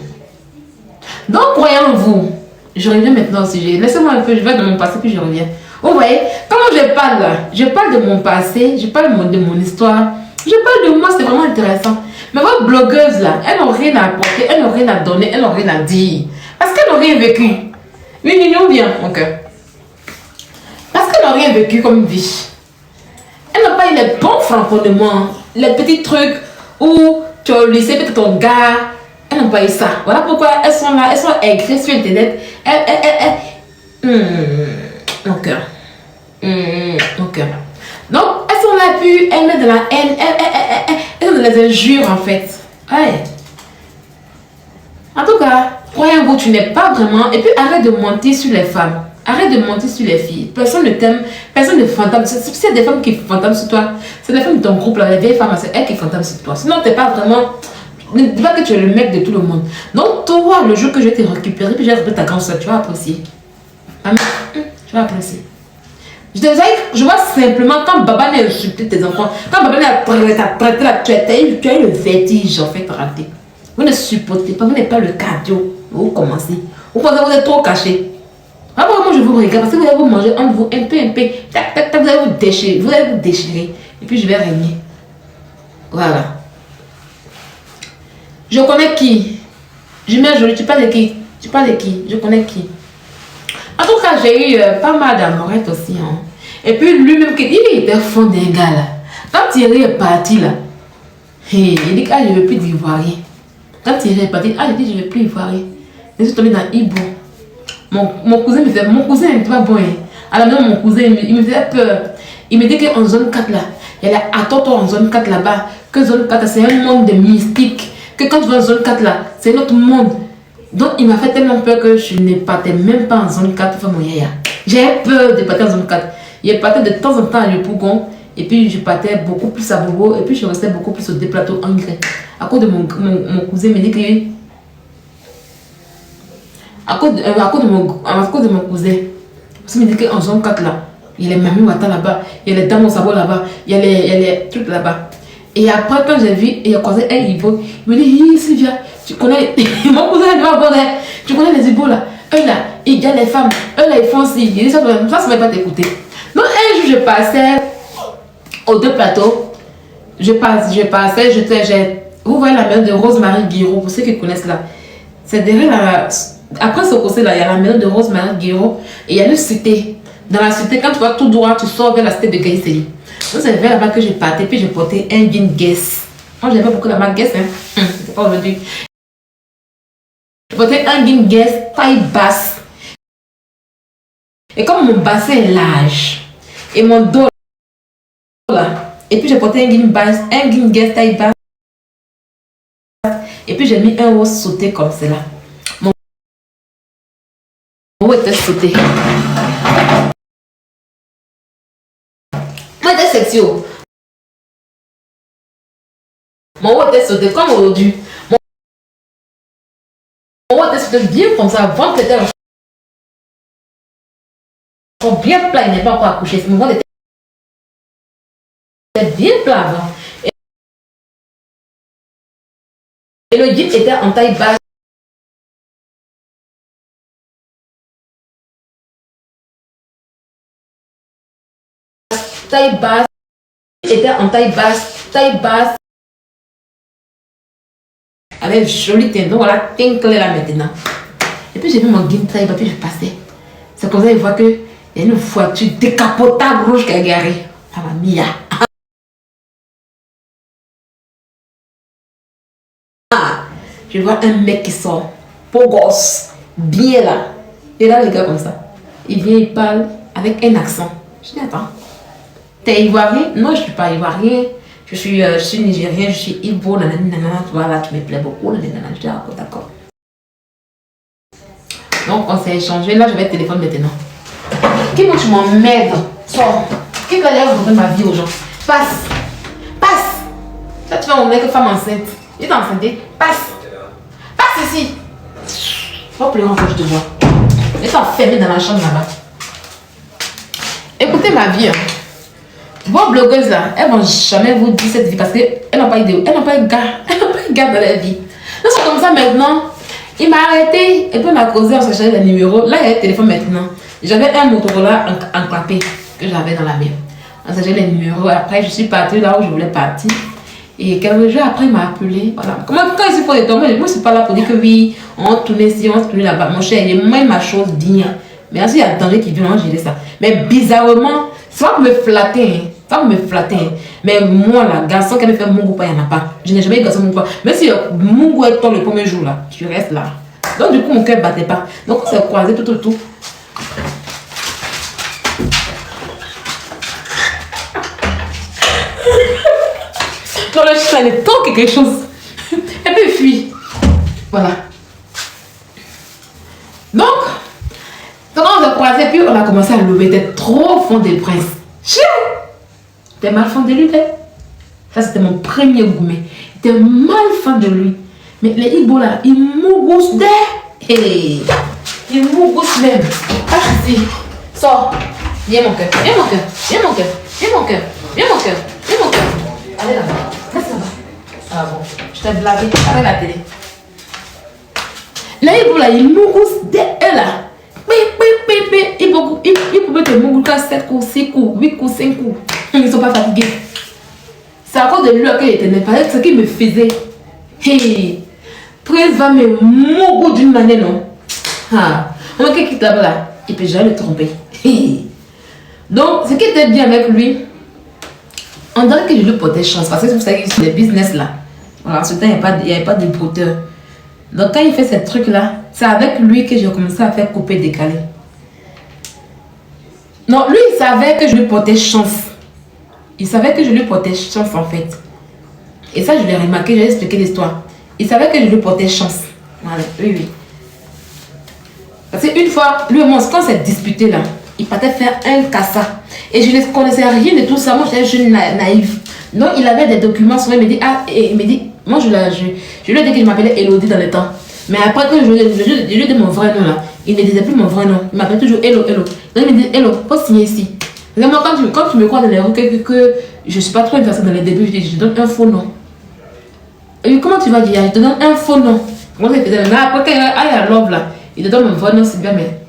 Donc, croyez en vous. Je reviens maintenant au sujet. Laissez-moi un peu, je vais dans mon passé, puis je reviens. Vous voyez, comment je parle là? Je parle de mon passé, je parle de mon histoire. Je parle de moi, c'est vraiment intéressant. Mais votre blogueuse là, elle n'a rien à apporter, elle n'a rien à donner, elle n'a rien à dire. Parce qu'elle n'a rien vécu. Oui, Nignon, bien, ok. Parce qu'elle n'a rien vécu comme vie. Elle n'a pas eu les bons franconnements, les petits trucs où tu as laissé peut-être ton gars. Elle n'a pas eu ça. Voilà pourquoi elles sont là, elles sont écrites sur internet. Mon cœur. Mon cœur. Donc, elles sont là, puis elles mettent de la haine, elles sont dans les injures en fait. Ouais. En tout cas, croyez-vous, tu n'es pas vraiment. Et puis arrête de mentir sur les femmes. Arrête de mentir sur les filles. Personne ne t'aime, personne ne fantasme. Si c'est des femmes qui fantasment sur toi, c'est des femmes de ton groupe là, les vieilles femmes, c'est elles qui fantasment sur toi. Sinon, t'es pas vraiment. Ne dis pas que tu es le mec de tout le monde. Donc, toi, le jour que je t'ai récupéré, puis j'ai récupéré ta grande soeur, tu vas apprécier. Amen. Tu vas apprécier. Je vois simplement quand Baba n'a insulté tes enfants, quand Baba n'a traité la tu as eu le vertige en fait raté. Vous ne supportez pas, vous n'êtes pas le cardio. Vous commencez. Vous pensez que vous êtes trop caché. Après, moi je vous regarde parce que vous allez vous manger entre vous un peu. Tac, tac, tac, vous allez vous déchirer. Et puis je vais régner. Voilà. Je connais qui? Je mets joli, tu parles de qui? Tu parles de qui? Je connais qui? En tout cas, j'ai eu pas mal d'amourettes aussi. Hein. Et puis lui-même, il était fond d'un gars là. Quand Thierry est parti là, il dit que je ne veux plus d'ivoirien. Quand Thierry est parti, il dit je ne veux plus d'ivoirien. Je suis tombée dans Ibo. Mon cousin me disait, mon cousin n'est pas bon. Hein. Alors non, mon cousin, il me faisait peur. Il me dit qu'en zone 4 là, il y a la Atoto en zone 4 là-bas. Que zone 4 c'est un monde de mystique. Que quand tu vas en zone 4 là, c'est notre monde. Donc il m'a fait tellement peur que je ne partais même pas en zone 4 pour faire mon yaya. J'avais peur de partir en zone 4. Je partais de temps en temps à Le Pougon. Et puis je partais beaucoup plus à Bobo. Et puis je restais beaucoup plus au déplateau en grec. À cause de mon cousin me dit que... À cause de mon cousin. Parce qu'il me dit qu'en zone 4 là, il y a les mamies Wata là-bas. Il y a les dames au sabot là-bas. Il y a les trucs là-bas. Et après quand j'ai vu, il a croisé un Ibo. Il me dit, hi Sylvia, tu connais... mon cousin il va bon, tu connais les Ibos là. Eux là, ils gagnent les femmes. Eux là, ils font ci. Il dit ça ne va pas t'écouter. Donc un jour, je passais aux deux plateaux. Je passais, vous voyez la maison de Rosemarie Guiraud, pour ceux qui connaissent là. C'est derrière la... Après ce conseil là, il y a la maison de Rosemarie Guiraud et il y a une cité. Dans la cité, quand tu vas tout droit, tu sors vers la cité de Gaïseli. Donc c'est vers là-bas que j'ai parté, puis j'ai porté un jean Guess. Moi, j'aimais beaucoup la marque Guess, hein. C'est pas aujourd'hui. J'ai porté un jean Guess, taille basse. Et comme mon bassin est large, et mon dos là, et puis j'ai porté un jean Guess taille basse. Et puis j'ai mis un haut sauté comme cela. Mon haut était sauté. Moi, était sexy. Mon haut était sauté comme aujourd'hui. Mon haut était sauté bien comme ça. Ventre était bien plat. Il n'est pas encore accouché. Mon ventre était bien plat avant. Et le jean était en taille basse. Taille basse. Était en taille basse. Avec joli teint. Donc voilà, teint clair là maintenant. Et puis j'ai mis mon jean taille basse, puis je passais. C'est comme ça qu'il voit qu'il y a une voiture décapotable rouge qui est garée. Mamma mia. je vois un mec qui sort, beau gosse, bien là. Et là, le gars comme ça, il vient, il parle avec un accent. Je dis, attends, t'es ivoirien? Non, je suis pas ivoirien. Je suis nigérien, je suis Igbo, nanana, voilà, tu me plais beaucoup, nanana. Je dis, ah, d'accord. Donc, on s'est échangé. Là, je vais téléphone maintenant. Qui tu m'emmerdes? Sors. Qui va aller raconter ma vie aux gens? Passe. Passe. Là, tu vas emmener que femme enceinte. Tu es enceinte. Passe. Passe ici. Faut pleurer encore, je te vois. Et t'es enfermé dans la chambre là-bas. Écoutez ma vie. Hein. Vos blogueuses là, elles vont jamais vous dire cette vie parce qu'elles n'ont pas idée. Elles n'ont pas de gars. Elles n'ont pas de gars dans leur vie. Elles sont comme ça maintenant. Il m'a arrêté. Et puis il m'a causé, on s'est changé le numéro. Là, il y a le téléphone maintenant. J'avais un Motorola enclampé que j'avais dans la main. On s'est changé les numéros. Après, je suis partie là où je voulais partir. Et quelques jours après, il m'a appelé. Voilà. Quand il s'est posé tomber, moi, je ne suis pas là pour dire que oui, on tourne ici, on tourne là-bas. Mon cher, il est moins ma chose digne. Mais ensuite, il y a le danger qui vient gérer ça. Mais bizarrement, c'est pas pour me flatter. Hein. C'est pas pour me flatter. Hein. Mais moi, là, garçon qui avait fait mon groupe, il n'y en a pas. Je n'ai jamais eu garçon mon groupe. Même si mon groupe est toi le premier jour, là, tu restes là. Donc, du coup, mon cœur ne battait pas. Donc, on s'est croisés tout. Donc, le chien, il est tant quelque chose. Et puis, il fuit. Voilà. Donc, on s'est croisés, puis on a commencé à lever. T'es trop fond des princes. Chien! T'es mal fan de lui, ça, c'était mon premier gourmet. T'es mal fan de lui. Mais les Igbo là, ils mougoussent des. Hey. Ils mougoussent même. Ah, si. Sors. Viens mon cœur. Viens mon cœur. Viens mon cœur. Viens mon cœur. Viens mon cœur. Viens mon cœur. Allez là-bas. Reste là-bas. Ah bon. Je t'ai blagué. Arrête la télé. Les Igbo là, ils mougoussent des. Eux là. Ils pouvaient te mougouler 7 coups, 6 coups, 8 coups, 5 coups. Ils ne sont pas fatigués. C'est à cause de lui qu'il était nerveux. C'est ce qu'il me faisait. Hey. Prince va me mougou d'une manière, non? Ah. On va quitter là-bas là. Et puis j'allais le tromper. Hey. Donc, ce qui était bien avec lui, on dirait que je lui portais chance. Parce que vous savez que sur les business là, voilà, en ce temps, il n'y avait pas de brouteur. Donc, quand il fait ces trucs là, c'est avec lui que j'ai commencé à faire couper décaler. Non, lui, il savait que je lui portais chance. Il savait que je lui portais chance en fait. Et ça, je l'ai remarqué, j'ai expliqué l'histoire. Il savait que je lui portais chance. Voilà, oui. Parce qu'une fois, lui et moi, quand on s'est disputé là, il partait faire un cassa. Et je ne connaissais rien de tout ça. Moi, j'étais jeune naïf. Donc, il avait des documents sur lui. Il me dit, ah, et il me dit, moi, je lui ai dit que je m'appelais Elodie dans le temps. Mais après que je lui ai dit mon vrai nom là, il ne disait plus mon vrai nom. Il m'appelait toujours Hello. Donc, il me dit, Hello, faut signer ici. Mais moi, quand tu me crois dans les rues que je ne suis pas trop une personne dans les débuts, je donne un faux nom. Et comment tu vas dire? Je te donne un faux nom. Comment ça faisait? Mais après, quand il y a Love là, il te donne mon vrai nom, c'est bien, mais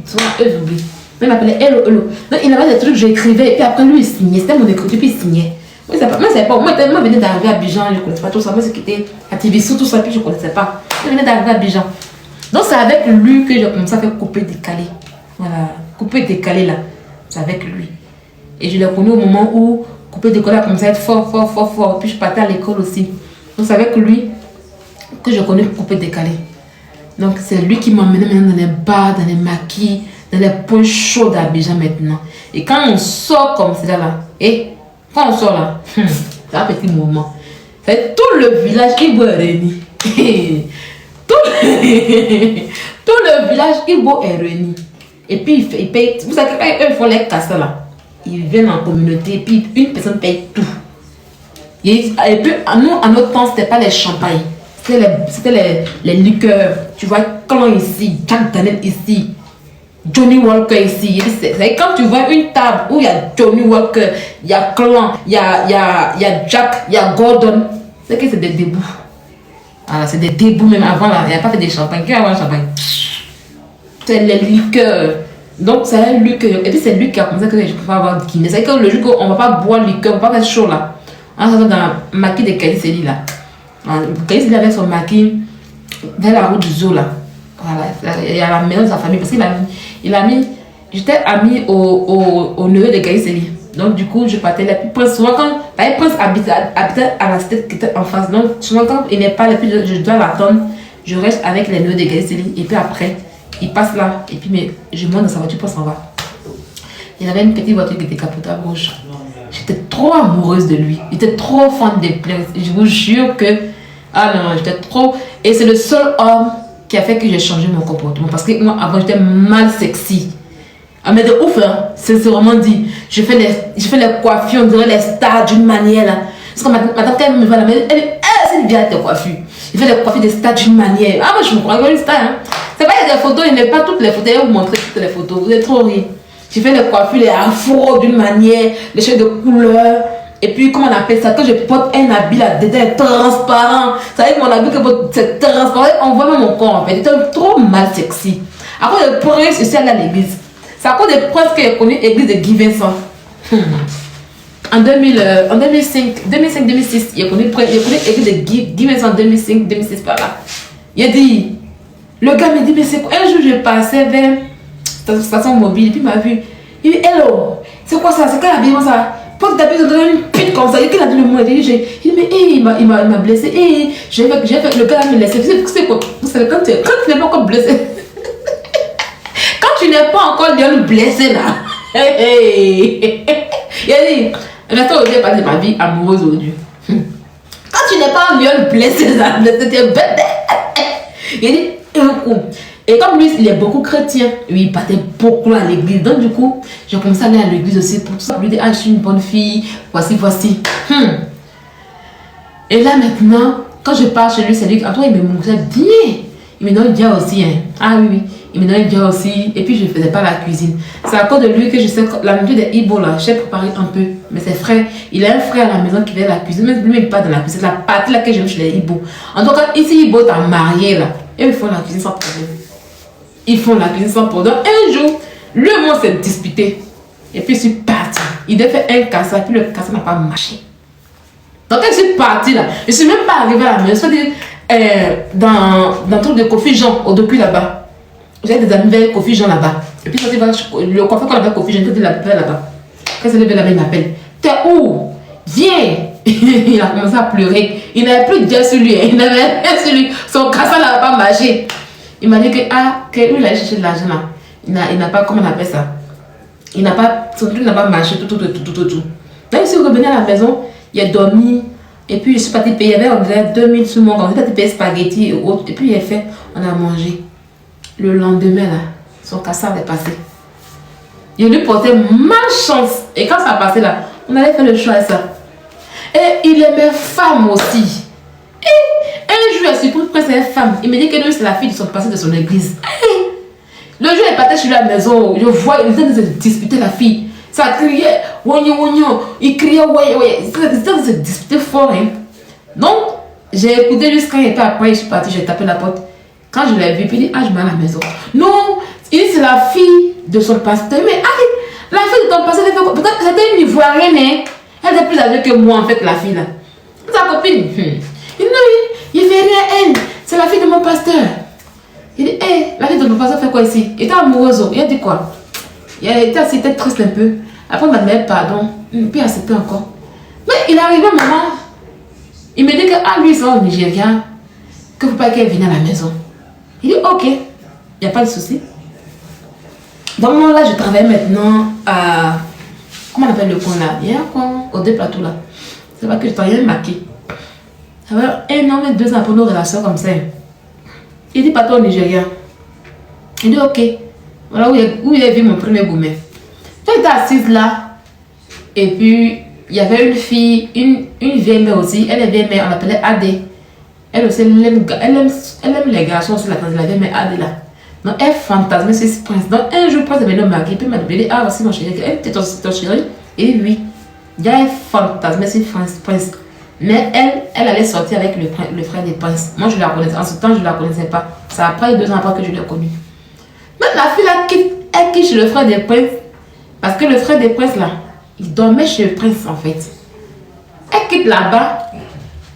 souvent, eux, j'oublie. Donc, il m'appelait Hello. Donc, il avait des trucs que j'écrivais, et puis après, lui, il signait. C'était mon écriture, puis il signait. Moi, je venais d'arriver à Abidjan, je ne connaissais pas tout ça. Moi, c'est qui était à Tibissou, tout ça, puis je ne connaissais pas. Je venais d'arriver à Abidjan. Donc, c'est avec lui que j'ai commencé à faire couper décaler. Voilà, couper décaler là. C'est avec lui. Et je l'ai connu au moment où couper décaler a commencé à être fort. Puis je partais à l'école aussi. Donc, c'est avec lui que je connais couper décaler. Donc, c'est lui qui m'emmenait maintenant dans les bars, dans les maquis, dans les points chauds d'Abidjan maintenant. Et quand on sort comme ça là, quand on sort là, c'est un petit moment. C'est tout le village Igbo est réuni. Tout le village Igbo est réuni. Et puis ils payent. Vous savez, quand eux font les casses là, ils viennent en communauté et puis une personne paye tout. Et puis nous, à notre temps, c'était pas les champagnes. C'était les liqueurs. Tu vois, Clan ici, Jack Daniel ici. Johnny Walker ici. C'est quand tu vois une table où il y a Johnny Walker, il y a Clan, il y a Jack, il y a Gordon, c'est que c'est des débouts. Voilà, c'est des débouts même avant là, il n'y a pas fait de champagne. Qui a avant le champagne? C'est les liqueurs. Donc c'est lui que. Et puis c'est lui qui a commencé que je peux pas avoir de Guinée. C'est que le jour qu'on ne va pas boire liqueur, on ne va pas faire chaud là. On va dans la maquille de Kaïseli là. Kaïseli avec son maquille vers la route du zoo là. Voilà, il y a la maison de sa famille parce qu'il a mis. J'étais amie au neveu de Kaïseli. Donc, du coup, je partais là. Puis, Prince, souvent, quand Prince habitait à la cité qui était en face, donc, souvent, quand il n'est pas là, puis je dois l'attendre, je reste avec les nœuds de Galicie. Et puis après, il passe là. Et puis, mais je monte dans sa voiture pour s'en va. Il y avait une petite voiture qui était capotée à gauche. J'étais trop amoureuse de lui. J'étais trop fan des Prince. Je vous jure que. Ah non, j'étais trop. Et c'est le seul homme qui a fait que j'ai changé mon comportement. Parce que moi, avant, j'étais mal sexy. Ah, mais de ouf, hein. C'est vraiment dit. Je fais les coiffures, on dirait les stars d'une manière là. Parce que madame, quand elle me voit là, c'est bien tes coiffures. Il fait les coiffures des stars d'une manière. Ah, moi, je me crois comme une star, hein. C'est pas, il y a des photos, il n'est pas toutes les photos. Je vais vous montrer toutes les photos. Vous êtes trop rire. J'ai fait les coiffures, les afros d'une manière, les cheveux de couleur. Et puis, comment on appelle ça? Quand je porte un habit là-dedans, transparent. Ça veut dire mon habit, c'est transparent. On voit même mon corps en fait. J'étais trop mal sexy. Après, le prince, je suis allée à l'église. C'est à cause des princes que j'ai connu l'église de Guy Vincent. En 2005-2006, j'ai connu l'église de Guy Vincent en 2005-2006 par là. Il a dit, le gars me dit, mais c'est quoi? Un jour, je passais vers la station mobile, et puis il m'a vu. Il dit, hello, c'est quoi ça? C'est quel habillement ça? Pourquoi tu t'habilles dans une pute comme ça? Il a dit le mot. Il dit, mais hey, il m'a blessé. Hey, j'ai fait, le gars me laissé. C'est quoi? Vous savez, quand tu n'es pas encore blessé. Quand tu n'es pas encore lion blessé là. Hey. Il a dit, maintenant, je vais passer ma vie amoureuse aujourd'hui. Quand tu n'es pas lion blessé là, c'était bête. Il a dit, un coup. Et comme lui, il est beaucoup chrétien, lui, il partait beaucoup à l'église. Donc, du coup, j'ai commencé à aller à l'église aussi pour ça. Lui dire, ah, je suis une bonne fille, voici. Et là, maintenant, quand je pars chez lui, c'est lui, Antoine, il me montrait bien. Il me donne bien aussi, hein. Ah oui, il me donne bien aussi. Et puis, je ne faisais pas la cuisine. C'est à cause de lui que je sais que la nourriture des Ibo, là, j'ai préparé un peu. Mais ses frères, il a un frère à la maison qui fait la cuisine. Mais lui, il n'est pas dans la cuisine. C'est la partie là que j'aime chez les Ibo. En tout cas, ici, Ibo, t'as marié, là. Et ils font la cuisine sans problème. Ils font la cuisine sans problème. Un jour, lui et moi s'est disputé. Et puis je suis partie. Il a fait un cassage, puis le cassage n'a pas marché. Donc quand je suis partie là, je ne suis même pas arrivée à la maison. C'est-à-dire, dans le truc de Kofi Jean, au depuis là-bas. J'ai des amis vers Kofi Jean là-bas. Et puis le coiffeur qu'on avait Kofi Jean, il était là-bas. Quand il est là-bas, il m'appelle. T'es où? Viens! Il a commencé à pleurer. Il n'avait plus de Dieu sur lui. Il n'avait rien sur lui. Son cassage n'avait pas marché. Il m'a dit que, lui, il a cherché de l'argent là. Il n'a pas, comment on appelle ça? Son truc n'a pas marché, tout. Donc, je suis revenue à la maison, il a dormi, et puis je suis partie payer, il y avait 2000 sous mon compte, je suis partie payer spaghetti et autres, et puis il a fait, on a mangé. Le lendemain là, son cassard est passé. Il lui portait malchance, et quand ça a passé là, on allait faire le choix à ça. Et il aimait femme aussi. Et un jour, il s'est pris cette femme. Il me dit que lui, c'est la fille de son passé de son église. Le jour, il partait chez lui à la maison. Je vois, il était en train de se disputer la fille. Ça criait, wognon. Il criait, ouais. Il était en train de se disputer fort. Hein. Donc, j'ai écouté jusqu'à il était après, je suis partie, j'ai tapé la porte. Quand je l'ai vu, puis il dit, je vais à la maison. Non, il dit, c'est la fille de son pasteur. Mais, la fille de ton pasteur, peut-être que c'était une Ivoirienne. Hein. Elle était plus âgée que moi, en fait, la fille là. Sa copine. Il dit, non, il fait rien, elle. C'est la fille de mon pasteur. Il dit, la fille de mon pasteur fait quoi ici? Il était amoureux. Il a dit quoi? Il était assez triste un peu. Après, il m'a demandé pardon. Puis il a accepté encore. Mais il est arrivé un moment. Il me dit que, lui, c'est au Nigeria. Que ne faut pas qu'elle vienne à la maison. Il dit, ok. Il n'y a pas de souci. Dans le moment là, je travaille maintenant à. Comment on appelle le coin là? Il y a un coin au deux plateaux là. C'est pas que je travaille maquillé. Ça va 1 an, 2 ans pour nos relations comme ça. Il dit, pas toi au Nigeria. Il dit, ok. Voilà où il a vu mon premier gourmet. J'étais assise là. Et puis, il y avait une fille, une vieille mère aussi. Elle est vieille mère, on l'appelait Adé. Elle aussi, elle aime les garçons aussi, la vieille mère Adé là. Donc, elle fantasmait sur ce prince. Donc, un jour, le prince est venu au marié. Puis, il m'a demandé, voici mon chéri. Elle était ton chéri. Et oui. Elle fantasmait sur ce prince. Mais elle allait sortir avec le frère des princes. Moi, je la connaissais. En ce temps, je ne la connaissais pas. C'est après 2 ans après que je l'ai connue. Mais la fille là, elle quitte chez le frère des princes. Parce que le frère des princes là, il dormait chez le prince en fait. Elle quitte là-bas.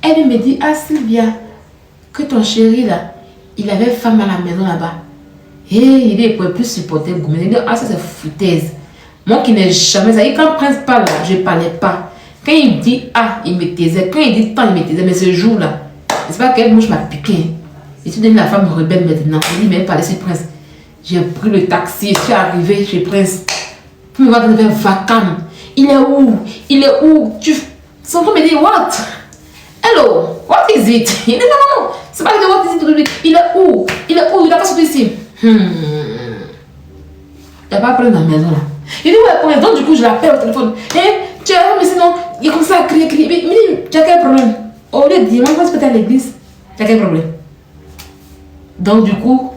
Elle me dit, Sylvia, que ton chéri là, il avait femme à la maison là-bas. Et il ne pouvait plus supporter le gourmet. Il dit, ça c'est foutaise. Moi qui n'ai jamais... Ça y est, quand Prince parle, là, je ne parlais pas. Quand il dit A, il me taisait. Quand il dit tant, il me taisait. Mais ce jour-là, c'est pas quelle mouche m'a piqué. Je suis devenue la femme rebelle maintenant. Je dis, mais parler sur Prince. J'ai pris le taxi, je suis arrivée chez Prince. Puis me voir dans un vacam. Il est où? Il est où? Son frère me dit, what? Hello, what is it? Il dit, non, c'est pas que what is it? Il est où? Il est où? Il n'a pas sorti ici. Il n'a pas appelé dans la maison là. Il dit, ouais, donc du coup, je l'appelle au téléphone. Tu as mais sinon, il commence à crier. Mais tu as quel problème? Au lieu de dire, moi, je peux aller à l'église. Tu as quel problème? Donc du coup,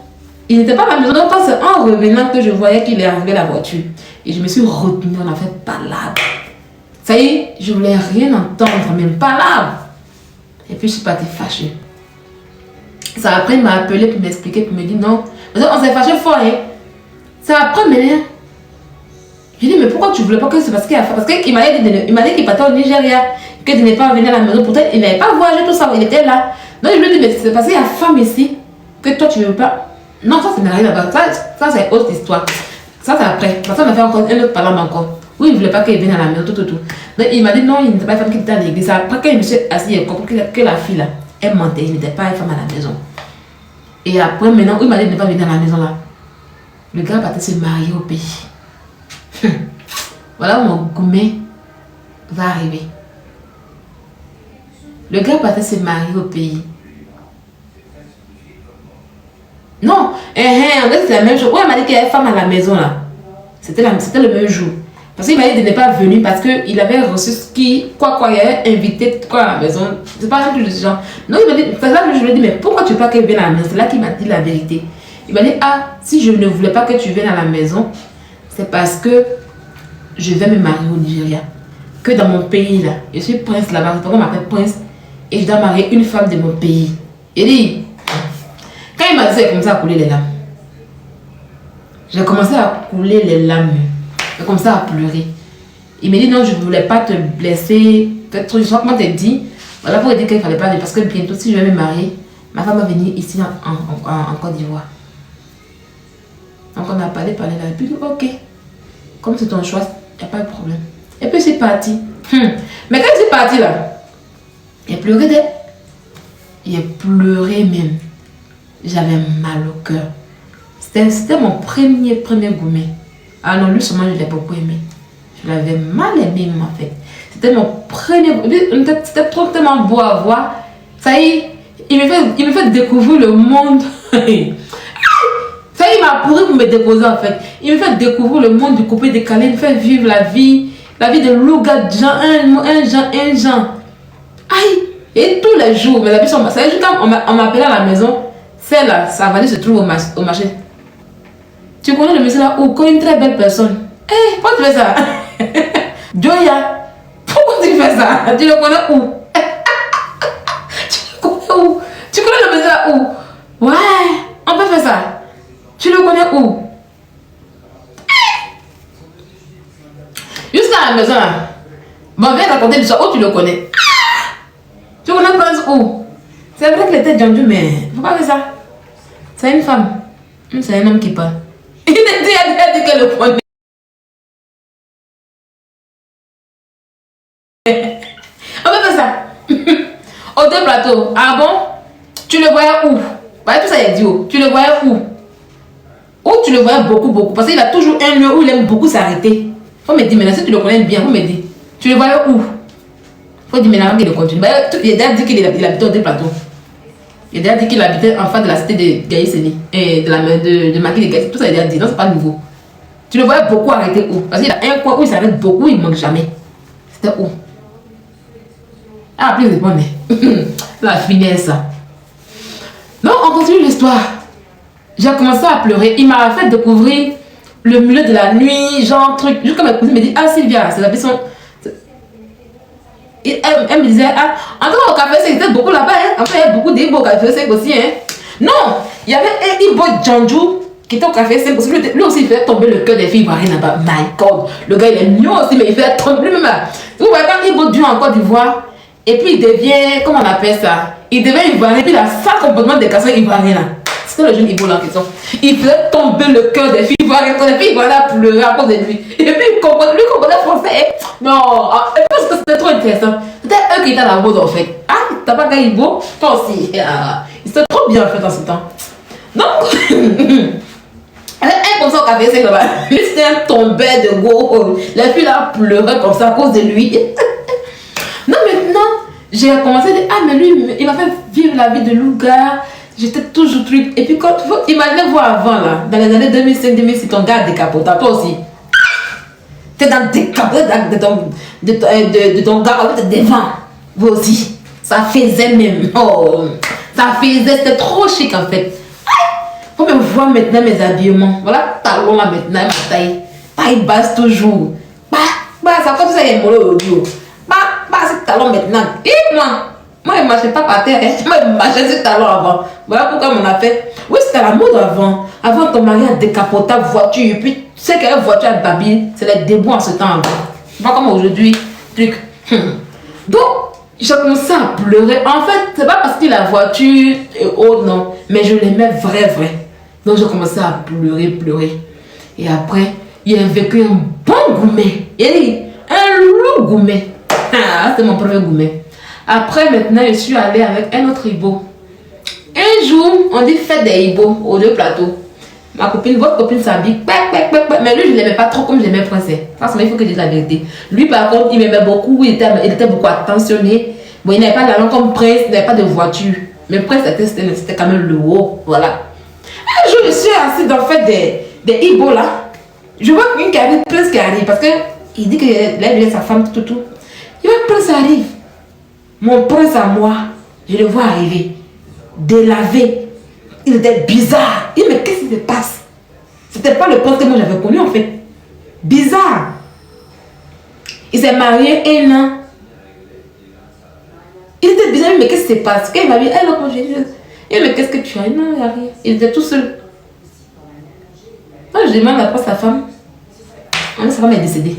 il n'était pas à la maison. Donc quand c'est en revenant que je voyais qu'il est arrivé à la voiture. Et je me suis retenue, on a fait palabre. Ça y est, je voulais rien entendre, même palabre. Et puis je suis partie fâchée. Ça après, il m'a appelé pour m'expliquer, pour me dire non. On s'est fâché fort, hein. Ça après, mais... Je dis, mais pourquoi tu voulais pas que c'est parce qu'il a fait? Parce qu'il m'a dit qu'il partait au Nigeria, qu'il n'est pas venu à la maison. Pourtant, il n'avait pas voyagé tout ça, il était là. Donc je lui ai dit, mais c'est parce qu'il y a femme ici, que toi tu ne veux pas. Non, ça c'est rien là-bas. Ça c'est autre histoire. Ça c'est après. Parce qu'on a fait encore un autre parlant encore. Oui, il ne voulait pas qu'il vienne à la maison, tout. Donc il m'a dit non, il n'était pas une femme qui était à l'église. Après, quand je me suis assis, il a compris que la fille là, elle mentait, il n'était pas une femme à la maison. Et après, maintenant, il m'a dit de ne pas venir à la maison là. Le gars partait se marier au pays. Voilà où mon gourmet va arriver. Le gars partait se marier au pays. Non, c'est la même chose. Ouais, il m'a dit qu'il y avait une femme à la maison là. C'était le même jour. Parce qu'il m'a dit de ne pas venir parce qu'il avait reçu ce qui, quoi, il avait invité quoi à la maison. C'est pas un truc de ce genre. Donc il m'a dit, c'est là que je lui ai dit, mais pourquoi tu veux pas qu'elle vienne à la maison? C'est là qu'il m'a dit la vérité. Il m'a dit, ah, si je ne voulais pas que tu viennes à la maison, c'est parce que je vais me marier au Nigeria. Que dans mon pays là, je suis prince là-bas, c'est pourquoi on m'appelle prince, et je dois marier une femme de mon pays. Il dit, quand il m'a dit ça, il a commencé à couler les larmes. J'ai commencé à couler les larmes. J'ai commencé à pleurer. Il m'a dit non, je ne voulais pas te blesser. Je crois que moi t'ai dit, voilà pour dire qu'il ne fallait pas venir. Parce que bientôt, si je vais me marier, ma femme va venir ici en Côte d'Ivoire. Donc on a parlé là. Et puis ok, comme c'est ton choix, il n'y a pas de problème. Et puis c'est parti. Mais quand c'est parti là, il a pleuré d'elle. Il a pleuré même. J'avais mal au cœur. C'était mon premier gourmet. Ah non, lui seulement je l'ai beaucoup aimé. Je l'avais mal aimé en fait. C'était mon premier gourmet. C'était tellement beau à voir. Ça y est, il me fait découvrir le monde. Ça y est, il m'a pourri pour me déposer en fait. Il me fait découvrir le monde du coupé décalé. Il me fait vivre la vie de loup-gars, un genre. Aïe! Et tous les jours, mes amis sont mal. C'est juste quand on m'appelait à la maison, celle-là, sa valise se trouve au marché. Tu connais le monsieur là où connais une très belle personne. Hé, pourquoi tu fais ça? Joya, pourquoi tu fais ça? Tu le connais où? Tu le connais où? Tu connais le monsieur là où? Ouais, on peut faire ça. Tu le connais où? Jusqu'à la maison là. Bon, viens raconter l'histoire où tu le connais. Tu connais Prince où? C'est vrai qu'il était Django, mais faut pas faire ça. C'est une femme. C'est un homme qui parle. Il a dit qu'elle le connaît. On va faire ça. Au deux plateaux. Ah bon? Tu le voyais où? Voilà tout ça est idiot. Tu le voyais où? Où tu le voyais beaucoup. Parce qu'il a toujours un lieu où il aime beaucoup s'arrêter. Faut me dire maintenant, si tu le connais bien, faut me dire. Tu le voyais où? Faut dire maintenant qu'il continue. Il a déjà dit qu'il habitait au deux plateaux. Il a déjà dit qu'il habitait en face de la cité de Gaïseni et de Maki de Gaïseni. Tout ça, il a déjà dit. Non, c'est pas nouveau. Tu le voyais beaucoup arrêter où? Parce qu'il a un coin où il s'arrête beaucoup, il ne manque jamais. C'était où? Ah, plus de bonne. La finesse. Donc, on continue l'histoire. J'ai commencé à pleurer. Il m'a fait découvrir le milieu de la nuit, genre truc. Juste comme ma cousine me dit, ah Sylvia, c'est la personne. Et elle me disait, ah, en tout cas au café sec, c'était beaucoup là-bas, hein. Après, il y a beaucoup d'Ibo au café sec aussi, hein. Non, il y avait un Ibo Django qui était au café sec parce que lui aussi il fait tomber le cœur des filles ivoiriennes là-bas. My God, le gars il est mignon aussi, mais il fait tomber lui-même. Vous voyez, quand Ibo Dieu en Côte d'Ivoire, et puis il devient, comment on appelle ça? Il devient ivoirien, et puis il a ça complètement des garçons ivoiriens là. C'était le jeune Ibo là en question. Il faisait tomber le cœur des filles. Les filles voilà pleurer à cause de lui. Et puis lui comprenait français. Non, parce que c'était trop intéressant. C'était eux qui étaient à la mode en fait. Ah, t'as pas gagné Ibo? Toi aussi. C'était trop bien en fait en ce temps. Donc, un comme ça au café, c'est là-bas. Lui, c'était un tombé de go. Les filles là pleuraient comme ça à cause de lui. Non, maintenant, j'ai commencé à dire, ah, mais lui, il m'a fait vivre la vie de loup-gars. J'étais toujours truc. Et puis, quand vous imaginez voir avant, là, dans les années 2005-2006, ton gars décapoté, toi aussi. T'es dans le décapoté de ton gars, t'es devant. Vous aussi. Ça faisait même. Oh, ça faisait, c'était trop chic en fait. Faut me voir maintenant mes habillements. Voilà, talon là maintenant, ma taille basse toujours. Ça comme ça, il y a un audio. C'est talon maintenant. Et moi, je ne marchais pas par terre. Moi, je marchais sur talon avant. Voilà pourquoi on a fait. Oui, c'était la mode avant. Avant, ton mari a décapotable voiture. Et puis, tu sais qu'une voiture à babine, c'est les débuts en ce temps. Pas comme aujourd'hui. Truc. Donc, j'ai commencé à pleurer. En fait, c'est pas parce que la voiture est haute, non. Mais je l'aimais vrai. Donc, j'ai commencé à pleurer. Et après, il a vécu un bon gourmet. Un loup gourmet. C'est mon premier gourmet. Après, maintenant, je suis allée avec un autre Ibo. Un jour, on dit fête des Ibo aux deux plateaux. Ma copine, votre copine s'habille. Mais lui, je ne l'aimais pas trop comme je l'aimais Princesse. Parce qu'il faut que je dise la vérité. Lui, par contre, il m'aimait beaucoup. Il était beaucoup attentionné. Bon, il n'avait pas d'argent comme Prince, il n'avait pas de voiture. Mais Prince, c'était quand même le haut. Voilà. Un jour, je suis assise dans le fait des Ibo là. Je vois quelqu'un qui arrive, Prince qui arrive. Parce qu'il dit qu'il aime sa femme, tout. Il voit Prince arrive. Mon prince à moi, je le vois arriver. Délavé. Il était bizarre. Il dit, mais qu'est-ce qui se passe? C'était pas le prince que moi j'avais connu en fait. Bizarre. Il s'est marié un an. Il était bizarre, mais qu'est-ce qui se passe? Quand il m'a dit, elle a congé. Il dit, mais qu'est-ce que tu as? Non, il n'y a rien. Il était tout seul. Moi, je demande après sa femme. Sa femme est décédée.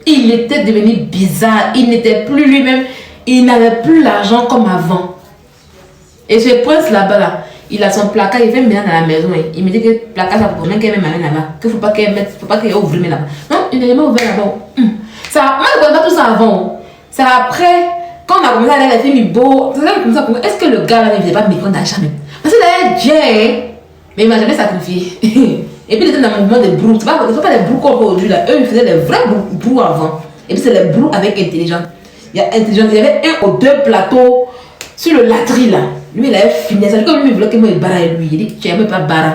Il était devenu bizarre. Il n'était plus lui-même. Il n'avait plus l'argent comme avant. Et ce prince là-bas, là, il a son placard, il fait maintenant dans la maison. Il me dit que le placard, ça pour même qu'elle mette là-bas. Qu'il ne faut pas qu'elle ouvre là-bas. Non, il n'est jamais ouvert là-bas. Ça, moi, je ne connais pas tout ça avant. C'est après, quand on a commencé à aller à la film beau, est-ce que le gars là ne faisait pas méprendre d'achat même? Parce qu'il avait bien, mais il ne m'a jamais sacrifié. Et puis il était dans un mouvement de brou. Ce ne sont pas des brous comme aujourd'hui là. Eux, ils faisaient des vrais brous avant. Et puis c'est les brous avec intelligence. Il y avait un ou deux plateaux sur le latri là. Lui, il avait fini ça. Comme lui, il voulait que moi, il barre lui. Il dit, tu n'aimes pas barre.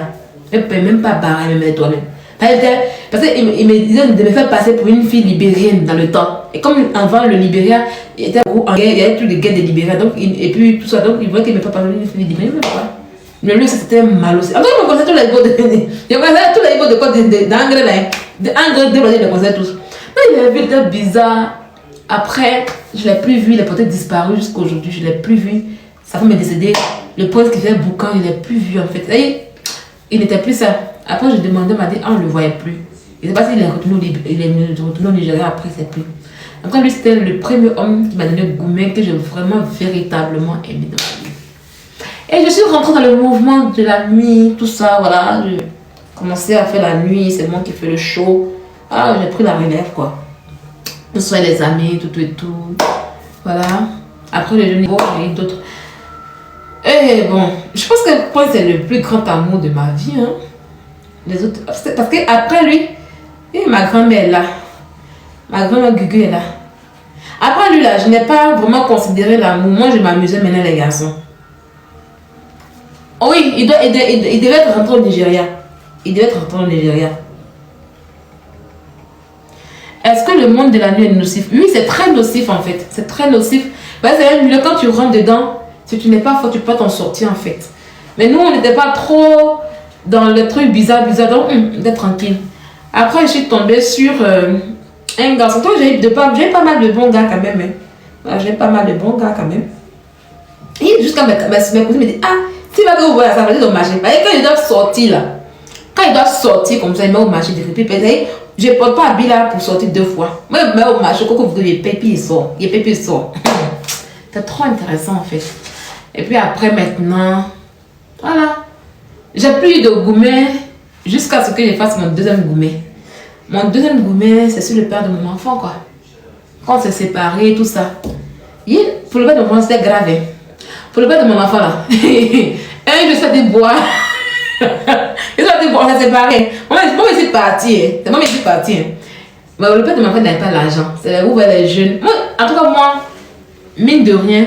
Il ne peut même pas barrer, même toi-même. Parce qu'il me disait de me faire passer pour une fille libérienne dans le temps. Et comme avant, le Libéria était en guerre, il y avait tous les guerres de Libéria. Donc, et puis tout ça, donc il voulait qu'il ne me fasse passer pour une fille libérienne. Mais lui, c'était mal aussi. En tout cas, il me connaissait tous les Ibos de quoi d'engrais là. D'engrais développés, il me connaissait tous. Mais il avait vu des bizarres. Après, je ne l'ai plus vu, il est peut-être disparu jusqu'à aujourd'hui, je ne l'ai plus vu. Sa femme est décédée, le prince qui fait boucan, il n'est plus vu en fait. Il n'était plus ça. Après, je demandais, on m'a dit, on ne le voyait plus. Je ne sais pas s'il est retourné au Nigeria après, c'est plus. Après, lui, c'était le premier homme qui m'a donné le gourmet que j'ai vraiment, véritablement aimé dans ma vie. Et je suis rentrée dans le mouvement de la nuit, tout ça, voilà. Je commençais à faire la nuit, c'est moi qui fais le show. Ah, j'ai pris la relève, quoi. Que ce soit les amis, tout. Voilà. Après le jeune niveau, j'ai eu d'autres. Et bon, je pense que Prince c'est le plus grand amour de ma vie. Hein. Les autres. Parce qu'après lui, ma grand-mère est là. Ma grand-mère Gugu est là. Après lui là, je n'ai pas vraiment considéré l'amour. Moi, je m'amusais maintenant les garçons. Oh oui, il devait être rentré au Nigeria. Est-ce que le monde de la nuit est nocif? Oui, c'est très nocif en fait. C'est très nocif. Bah, c'est un milieu, quand tu rentres dedans, si tu n'es pas fort, tu peux t'en sortir en fait. Mais nous, on n'était pas trop dans les trucs bizarres, donc on était tranquille. Après, je suis tombée sur un garçon. Toi, j'ai pas mal de bons gars quand même. Hein. Voilà, j'ai pas mal de bons gars quand même. Et jusqu'à mes cousines me disent, ah, si va que vous voyez ça, va dire au marché. Quand il doit sortir là, quand il doit sortir comme ça, il met au marché de puis je ne porte pas habit là pour sortir 2 fois. Moi, je mets au marché, quand vous voulez, il sort. C'est trop intéressant en fait. Et puis après, maintenant, voilà. J'ai plus eu de gourmet jusqu'à ce que je fasse mon deuxième gourmet. Mon deuxième gourmet, c'est sur le père de mon enfant, quoi. Quand on s'est séparés, tout ça. Pour le père de mon enfant, c'était grave. Hein. Pour le père de mon enfant, là. Je sais des bois. Je sais des bois, on s'est séparés. Moi, je suis partie. Hein. C'est moi qui suis partie. Hein. Mais le père de mon enfant n'avait pas l'argent. C'est où les jeunes. Moi, en tout cas, moi, mine de rien,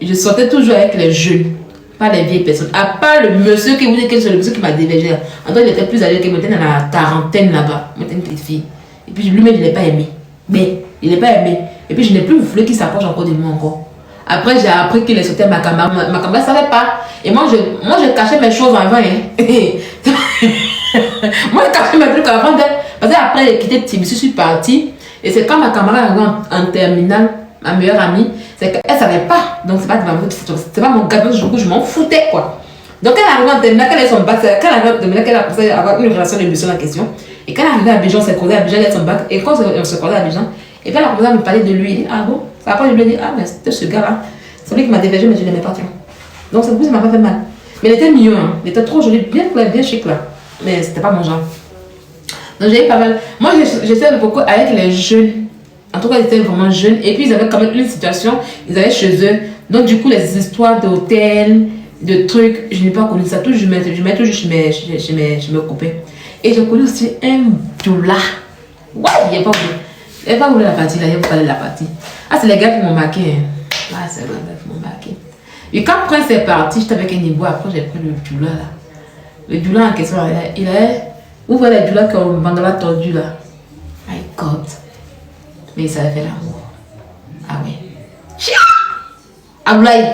je sortais toujours avec les jeunes. Pas les vieilles personnes. À part le monsieur qui vous dit que c'est le monsieur qui m'a déversé. En tout cas, il était plus âgé que moi. Il était dans la quarantaine là-bas. Moi, j'étais une petite fille. Et puis lui-même, je ne l'ai pas aimé. Mais il n'est pas aimé. Et puis je n'ai plus voulu qu'il s'approche encore de moi encore. Après, j'ai appris qu'il est sauté ma caméra. Ma caméra ne savait pas. Et moi, je cachais mes choses avant. Hein. Moi, je cachais mes trucs avant d'elle. Parce qu'après, j'ai quitté Tibi, je suis partie. Et c'est quand ma caméra est arrivée en terminale, ma meilleure amie, c'est qu'elle ne savait pas. Donc, c'est pas mon gars. Du coup, je m'en foutais, quoi. Donc, elle est arrivée en terminale, qu'elle est son bac. Quand elle est arrivée en terminale, qu'elle a commencé à avoir une relation de mission en question. Et quand elle est arrivée à Abidjan, on s'est croisé à Abidjan, elle a son bac. Et quand on s'est croisé à Abidjan, et puis elle a commencé à me parler de lui. Il dit, ah bon? Après, je lui ai dit, ah, mais c'était ce gars-là. C'est lui qui m'a dévergé, mais je ne l'aimais pas, tiens. Donc, ça ne m'a pas fait mal. Mais il était mignon, hein. Il était trop joli, bien clair, bien chic, là. Mais c'était pas mon genre. Donc, j'ai eu pas mal. Moi, j'étais beaucoup avec les jeunes. En tout cas, ils étaient vraiment jeunes. Et puis, ils avaient quand même une situation. Ils avaient chez eux. Donc, du coup, les histoires d'hôtels, de trucs, je n'ai pas connu ça. Tout, je mets toujours chez mes copains. Et j'ai connu aussi un doula. Ouais, il n'y a pas voulu. Il n'y a pas voulu la partie là, il n'y a pas parlé de la partie. Ah, c'est les gars qui m'ont marqué. Hein. Ah, c'est les gars qui m'ont marqué. Et quand Prince est parti, j'étais avec un niveau. Après, j'ai pris le doula là. Le doula en question, il est. Vous voyez le doula qui ont bandana tordu là. My God. Mais il savait faire l'amour. Ah oui. Chia! Ablaï.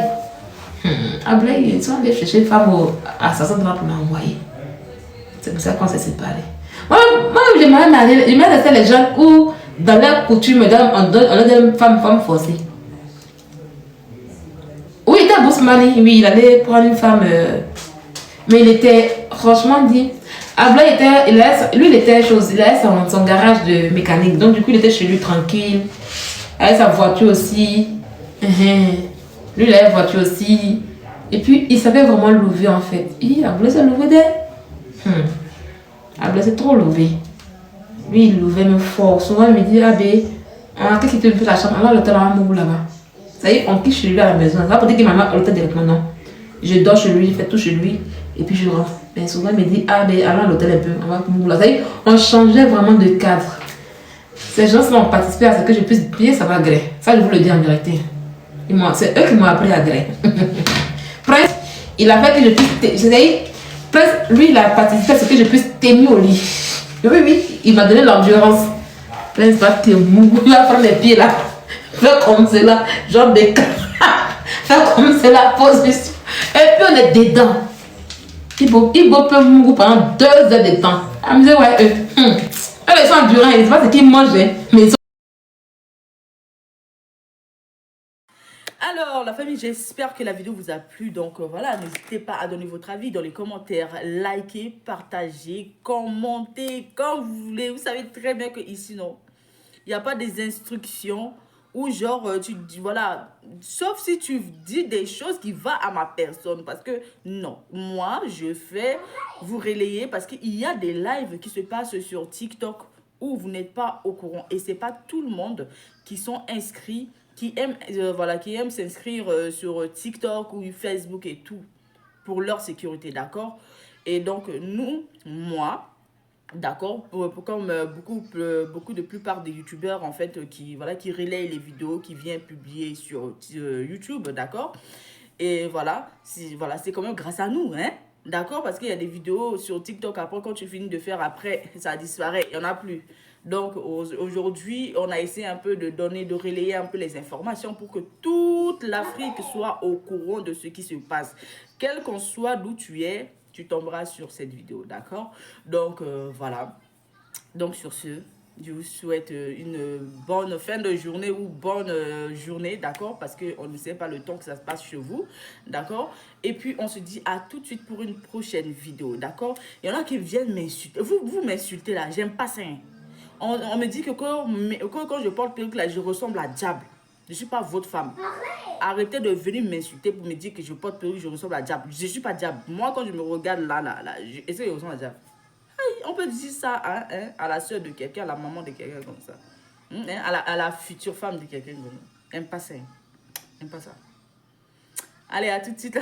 Ablaï, ils sont allés chercher une femme assassin de la pour l'envoyer. C'est pour ça qu'on s'est séparés. Moi, j'aimerais marier. J'aimerais rester les gens où, dans leur coutume, on donne une femme forcée. Oui, il était à Bousmani. Oui, il allait prendre une femme. Mais il était, franchement dit. Ablaï était. Lui, il était chose. Il avait son garage de mécanique. Donc, du coup, il était chez lui tranquille. Il avait sa voiture aussi. Lui, il avait une voiture aussi. Et puis, il savait vraiment louver en fait. Il a voulu se louver d'elle. Ablaï, c'est trop louvé. Lui, il louvait même fort. Souvent, il me dit, ah ben, qu'est-ce qui te fait la chambre? Alors, l'hôtel à Mougou là-bas. Ça y est, on quitte chez lui à la maison. Ça pour dire qu'il m'a mis à l'hôtel directement, non. Je dors chez lui, je fais tout chez lui. Et puis, je rentre. Mais souvent, il me dit, ah ben, allons à l'hôtel un peu. On va à Mougou là. Ça y est, on changeait vraiment de cadre. Ces gens-là ont participé à ce que je puisse bien savoir gré. Ça, je vous le dis en vérité. C'est eux qui m'ont appris à gré. Presque, il a fait que je puisse. Presque, lui, il a participé à ce que je puisse t'aimer au lit. Oui, il m'a donné l'endurance. Presque, va te mou. Il va prendre les pieds là. Faire comme cela, genre des faire comme c'est la position. Et puis, on est dedans. Il peut mourir pendant 2 heures de temps. Elle me dit, ouais, eux, ils sont endurants, ils ne savent pas ce qu'ils mangent, mais ils sont. Alors, la famille, j'espère que la vidéo vous a plu. Donc, voilà, n'hésitez pas à donner votre avis dans les commentaires. Likez, partagez, commentez comme vous voulez. Vous savez très bien que ici, non, il n'y a pas des instructions ou genre, tu dis, voilà, sauf si tu dis des choses qui vont à ma personne. Parce que, non, moi, je fais vous relayer parce qu'il y a des lives qui se passent sur TikTok où vous n'êtes pas au courant. Et ce n'est pas tout le monde qui sont inscrits, qui aiment s'inscrire sur TikTok ou Facebook et tout pour leur sécurité, d'accord? Et donc, moi, d'accord, comme beaucoup de plupart des youtubeurs en fait qui relayent les vidéos qui viennent publier sur YouTube, d'accord. Et voilà, c'est quand même grâce à nous, hein, d'accord, parce qu'il y a des vidéos sur TikTok, après quand tu finis de faire, après ça disparaît, il n'y en a plus. Donc aujourd'hui, on a essayé un peu de relayer un peu les informations pour que toute l'Afrique soit au courant de ce qui se passe. Quel qu'on soit d'où tu es, tu tomberas sur cette vidéo, d'accord? Donc voilà. Donc sur ce, je vous souhaite une bonne fin de journée ou bonne journée, d'accord? Parce qu'on ne sait pas le temps que ça se passe chez vous, d'accord? Et puis on se dit à tout de suite pour une prochaine vidéo, d'accord? Il y en a qui viennent m'insulter. Vous m'insultez là, j'aime pas ça. Hein. On me dit que quand je porte perruque là, je ressemble à diable. Je ne suis pas votre femme. Arrêtez de venir m'insulter pour me dire que je porte perruque, je ressemble à diable. Je ne suis pas diable. Moi, quand je me regarde là, j'essaie de ressembler à diable. Aïe, on peut dire ça à la soeur de quelqu'un, à la maman de quelqu'un comme ça. À la future femme de quelqu'un comme ça. N'aime pas ça. N'aime pas ça. Allez, à tout de suite.